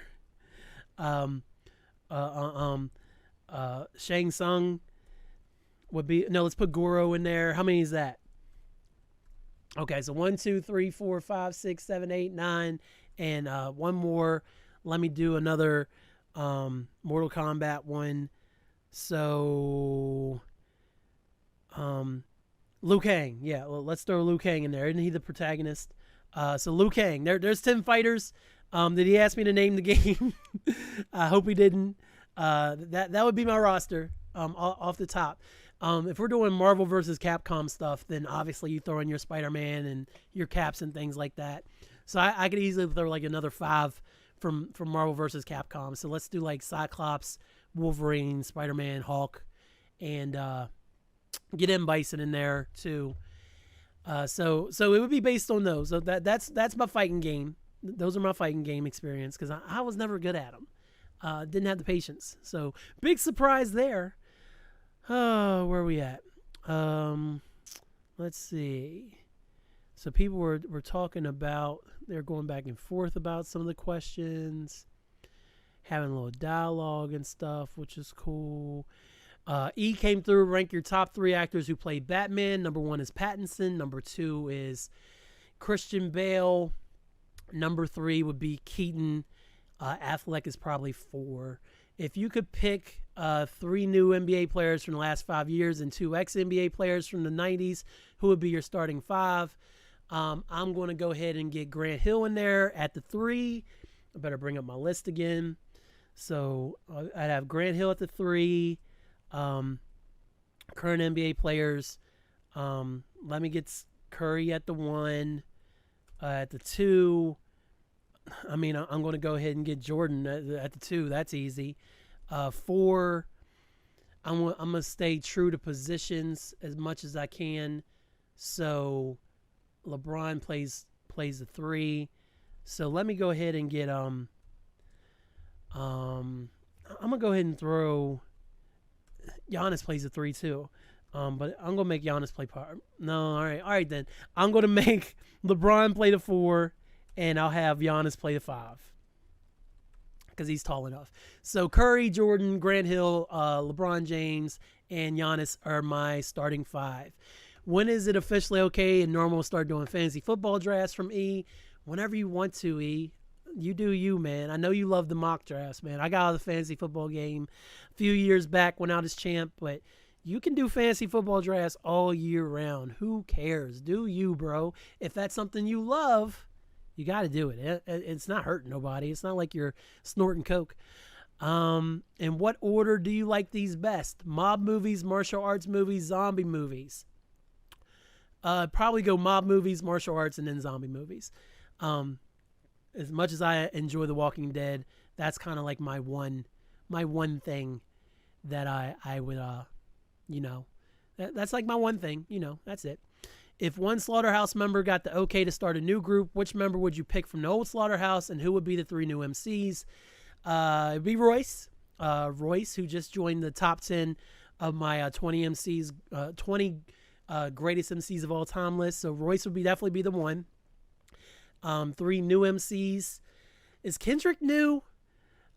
Shang Tsung would be let's put Goro in there. How many is that? Okay, so 1, 2, 3, 4, 5, 6, 7, 8, 9, and one more. Let me do another Mortal Kombat one. So Liu Kang. Yeah, well, let's throw Liu Kang in there. Isn't he the protagonist? So Liu Kang. There's 10 fighters. Did he ask me to name the game? I hope he didn't. That would be my roster off the top. If we're doing Marvel versus Capcom stuff, then obviously you throw in your Spider-Man and your Caps and things like that. So I could easily throw like another 5 from Marvel versus Capcom. So let's do like Cyclops, Wolverine, Spider-Man, Hulk, and get M. Bison in there too. So it would be based on those. So that's my fighting game. Those are my fighting game experience because I was never good at them. Didn't have the patience. So big surprise there. Oh, where are we at? Let's see. So people were talking about, they're going back and forth about some of the questions, having a little dialogue and stuff, which is cool. E came through, rank your top 3 actors who played Batman. Number 1 is Pattinson. Number 2 is Christian Bale. Number 3 would be Keaton. Affleck is probably 4. If you could pick 3 new NBA players from the last 5 years and 2 ex-NBA players from the 90s, who would be your starting 5? I'm going to go ahead and get Grant Hill in there at the 3. I better bring up my list again. So I'd have Grant Hill at the 3. Current NBA players. Let me get Curry at the 1. At the 2. I mean, I'm going to go ahead and get Jordan at the 2. That's easy. 4. I'm gonna stay true to positions as much as I can. So LeBron plays the three. So let me go ahead and get I'm gonna go ahead and throw Giannis plays the three too. But I'm gonna make Giannis play part. No, all right then. I'm gonna make LeBron play the four, and I'll have Giannis play the five because he's tall enough. So Curry, Jordan, Grant Hill, LeBron James, and Giannis are my starting five. When is it officially okay and normal to start doing fantasy football drafts from E? Whenever you want to, E. You do you, man. I know you love the mock drafts, man. I got out of the fantasy football game a few years back, went out as champ, but you can do fantasy football drafts all year round. Who cares? Do you, bro? If that's something you love, you got to do it. It's not hurting nobody. It's not like you're snorting coke. In what order do you like these best? Mob movies, martial arts movies, zombie movies? Probably go mob movies, martial arts, and then zombie movies. As much as I enjoy The Walking Dead, that's kind of like my one thing that I would that's like my one thing, that's it. If one Slaughterhouse member got the okay to start a new group, which member would you pick from the old Slaughterhouse, and who would be the three new MCs? It'd be Royce. Royce, who just joined the top 10 of my 20 MCs, 20 greatest MCs of all time list. So Royce would definitely be the one. Three new MCs. Is Kendrick new?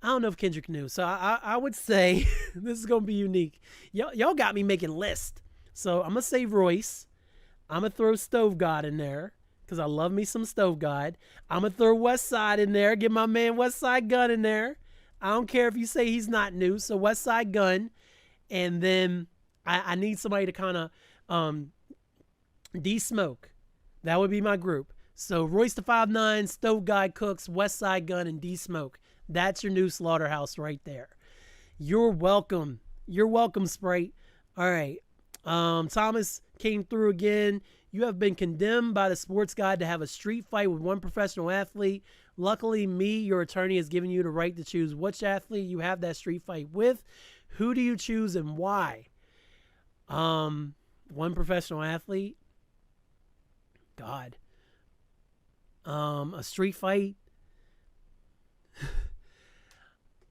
I don't know if Kendrick new. So I would say this is gonna be unique. Y'all got me making lists. So I'm gonna say Royce. I'm gonna throw Stove God in there because I love me some Stove God. I'm gonna throw West Side in there. Get my man West Side Gun in there. I don't care if you say he's not new. So West Side Gun, and then I need somebody to kind of de-smoke. That would be my group. So Royce the 5'9", Stove God Cooks, West Side Gun, and D-Smoke. That's your new Slaughterhouse right there. You're welcome. You're welcome, Sprite. All right. Thomas came through again. You have been condemned by the sports guide to have a street fight with one professional athlete. Luckily, me, your attorney, has given you the right to choose which athlete you have that street fight with. Who do you choose and why? One professional athlete. God. A street fight.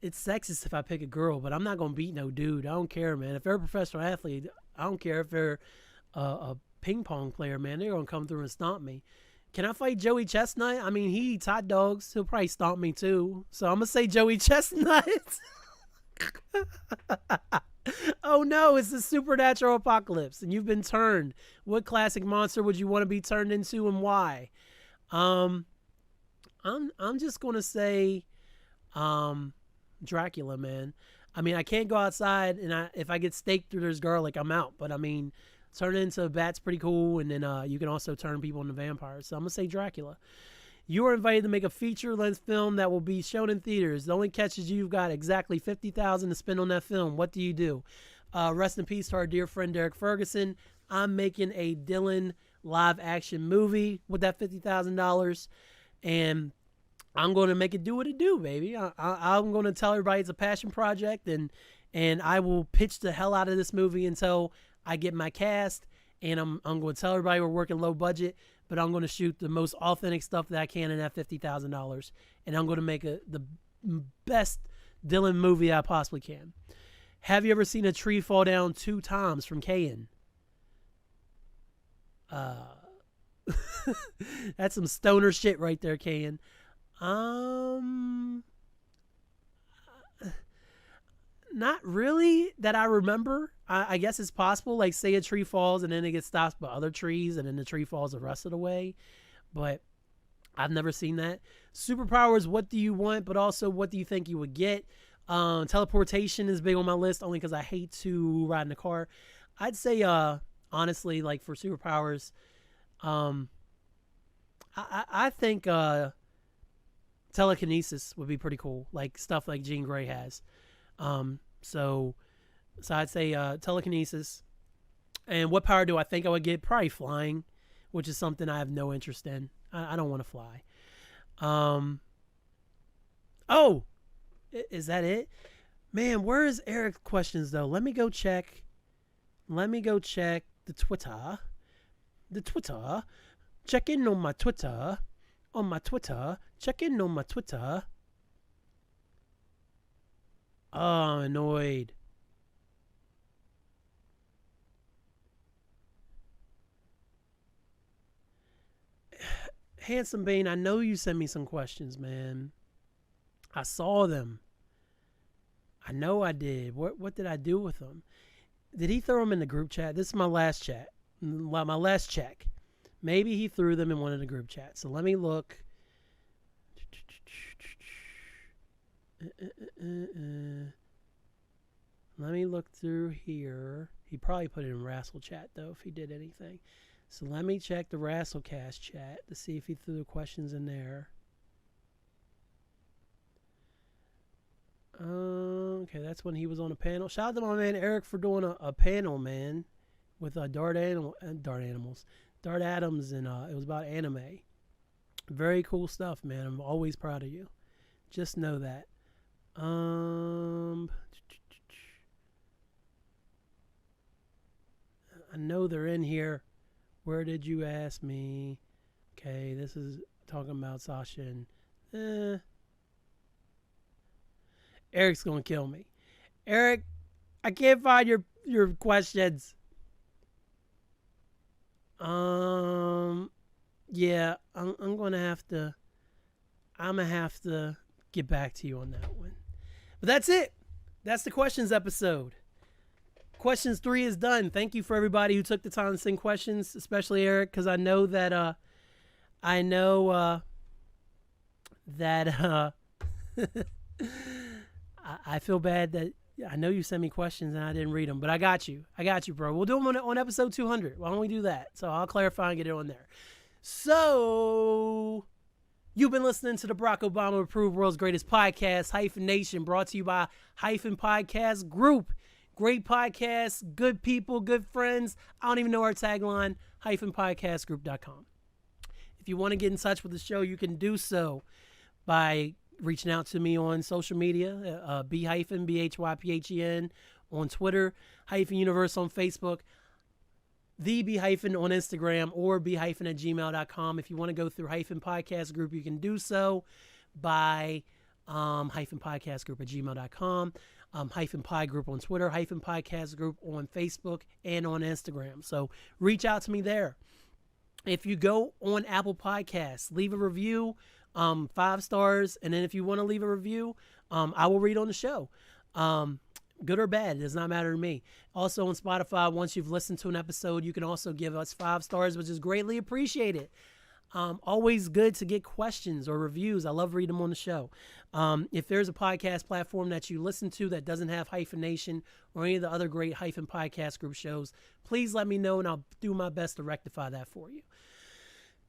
It's sexist if I pick a girl, but I'm not gonna beat no dude. I don't care, man. If they're a professional athlete, I don't care if they're a ping pong player, man. They're gonna come through and stomp me. Can I fight Joey Chestnut? I mean, he eats hot dogs. He'll probably stomp me too. So I'm gonna say Joey Chestnut. Oh no, it's the supernatural apocalypse, and you've been turned. What classic monster would you want to be turned into, and why? I'm just gonna say, Dracula, man. I mean, I can't go outside, and if I get staked through there's garlic, I'm out. But I mean, turning into a bat's pretty cool, and then you can also turn people into vampires. So I'm gonna say Dracula. You are invited to make a feature-length film that will be shown in theaters. The only catch is you've got exactly $50,000 to spend on that film. What do you do? Rest in peace to our dear friend Derek Ferguson. I'm making a Dylan live-action movie with that $50,000, and I'm going to make it do what it do, baby. I'm going to tell everybody it's a passion project, and I will pitch the hell out of this movie until I get my cast, and I'm going to tell everybody we're working low budget, but I'm going to shoot the most authentic stuff that I can in that $50,000, and I'm going to make the best Dylan movie I possibly can. Have you ever seen a tree fall down 2 times from Kayan? That's some stoner shit right there, Kayan. Not really that I remember. I guess it's possible. Like, say a tree falls and then it gets stopped by other trees and then the tree falls the rest of the way. But I've never seen that. Superpowers, what do you want? But also, what do you think you would get? Teleportation is big on my list only because I hate to ride in a car. I'd say, honestly, like for superpowers, I think telekinesis would be pretty cool. Like stuff like Jean Grey has. So I'd say telekinesis. And what power do I think I would get? Probably flying, which is something I have no interest in. I don't want to fly. Oh, is that it? Man, where is Eric's questions though? Let me go check. The Twitter. The Twitter. Check in on my Twitter. On my Twitter. Check in on my Twitter. Oh, I'm annoyed. Handsome Bane, I know you sent me some questions, man. I saw them. I know I did. What did I do with them? Did he throw them in the group chat? This is my last chat. My last check. Maybe he threw them in one of the group chats. So let me look. Let me look through here. He probably put it in Rassle chat though if he did anything. So let me check the Rasslecast chat to see if he threw the questions in there. Okay, that's when he was on a panel. Shout out to my man Eric for doing a panel, man, with Dart Adams, and it was about anime. Very cool stuff, man. I'm always proud of you. Just know that. I know they're in here. Where did you ask me? Okay, this is talking about Sasha and Eric's gonna kill me. Eric, I can't find your questions. Yeah, I'm gonna have to get back to you on that one. But that's it. That's the questions episode. Questions 3 is done. Thank you for everybody who took the time to send questions, especially Eric, because I know that I feel bad that I know you sent me questions and I didn't read them, but I got you, bro. We'll do them on episode 200. Why don't we do that? So I'll clarify and get it on there. So you've been listening to the Barack Obama approved world's greatest podcast, Hyphen Nation, brought to you by Hyphen Podcast Group. Great podcast, good people, good friends. I don't even know our tagline, hyphenpodcastgroup.com. If you want to get in touch with the show, you can do so by reaching out to me on social media, B-Hyphen, B-H-Y-P-H-E-N on Twitter, Hyphen Universe on Facebook, the B-Hyphen on Instagram, or B-Hyphen at gmail.com. If you want to go through Hyphen Podcast Group, you can do so by Hyphen Podcast Group at gmail.com. Hyphen Pie Group on Twitter, Hyphen Podcast Group on Facebook and on Instagram. So reach out to me there. If you go on Apple Podcasts, leave a review, 5 stars, and then if you want to leave a review, I will read on the show. Good or bad, it does not matter to me. Also on Spotify, once you've listened to an episode, you can also give us 5 stars, which is greatly appreciated. Always good to get questions or reviews. I love reading them on the show. If there's a podcast platform that you listen to that doesn't have Hyphen Nation or any of the other great Hyphen Podcast Group shows, please let me know and I'll do my best to rectify that for you.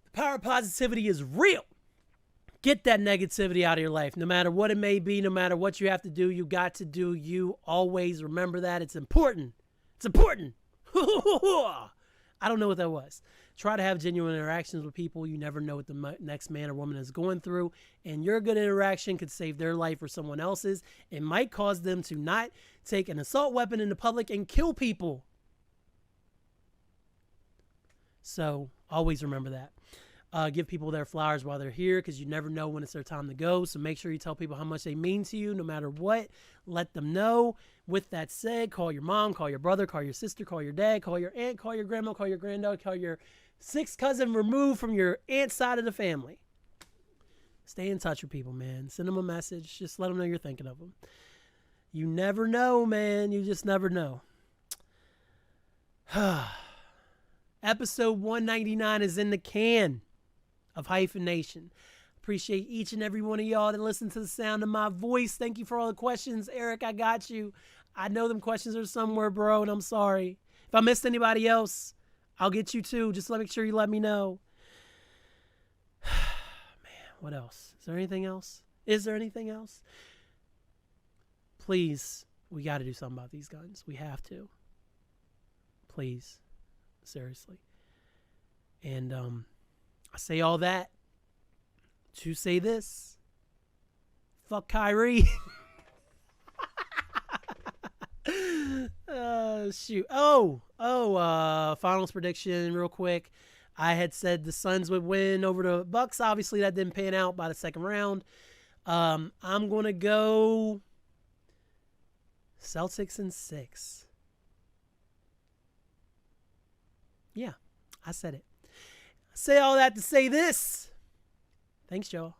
The power of positivity is real. Get that negativity out of your life. No matter what it may be, no matter what you have to do, you got to do you. Always remember that. It's important. It's important. I don't know what that was. Try to have genuine interactions with people. You never know what the next man or woman is going through. And your good interaction could save their life or someone else's. It might cause them to not take an assault weapon into public and kill people. So always remember that. Give people their flowers while they're here because you never know when it's their time to go. So make sure you tell people how much they mean to you no matter what. Let them know. With that said, call your mom, call your brother, call your sister, call your dad, call your aunt, call your grandma, call your granddaughter, call your 6th cousin removed from your aunt's side of the family. Stay in touch with people, man. Send them a message. Just let them know you're thinking of them. You never know, man. You just never know. Episode 199 is in the can of Hyphen Nation. Appreciate each and every one of y'all that listen to the sound of my voice. Thank you for all the questions. Eric, I got you. I know them questions are somewhere, bro, and I'm sorry. If I missed anybody else, I'll get you too. Just make sure you let me know. Man, what else? Is there anything else? Is there anything else? Please, we got to do something about these guns. We have to. Please. Seriously. And I say all that to say this. Fuck Kyrie. Shoot. Finals prediction, real quick. I had said the Suns would win over the Bucks. Obviously, that didn't pan out by the second round. I'm gonna go Celtics in 6. Yeah, I said it. I say all that to say this. Thanks, y'all.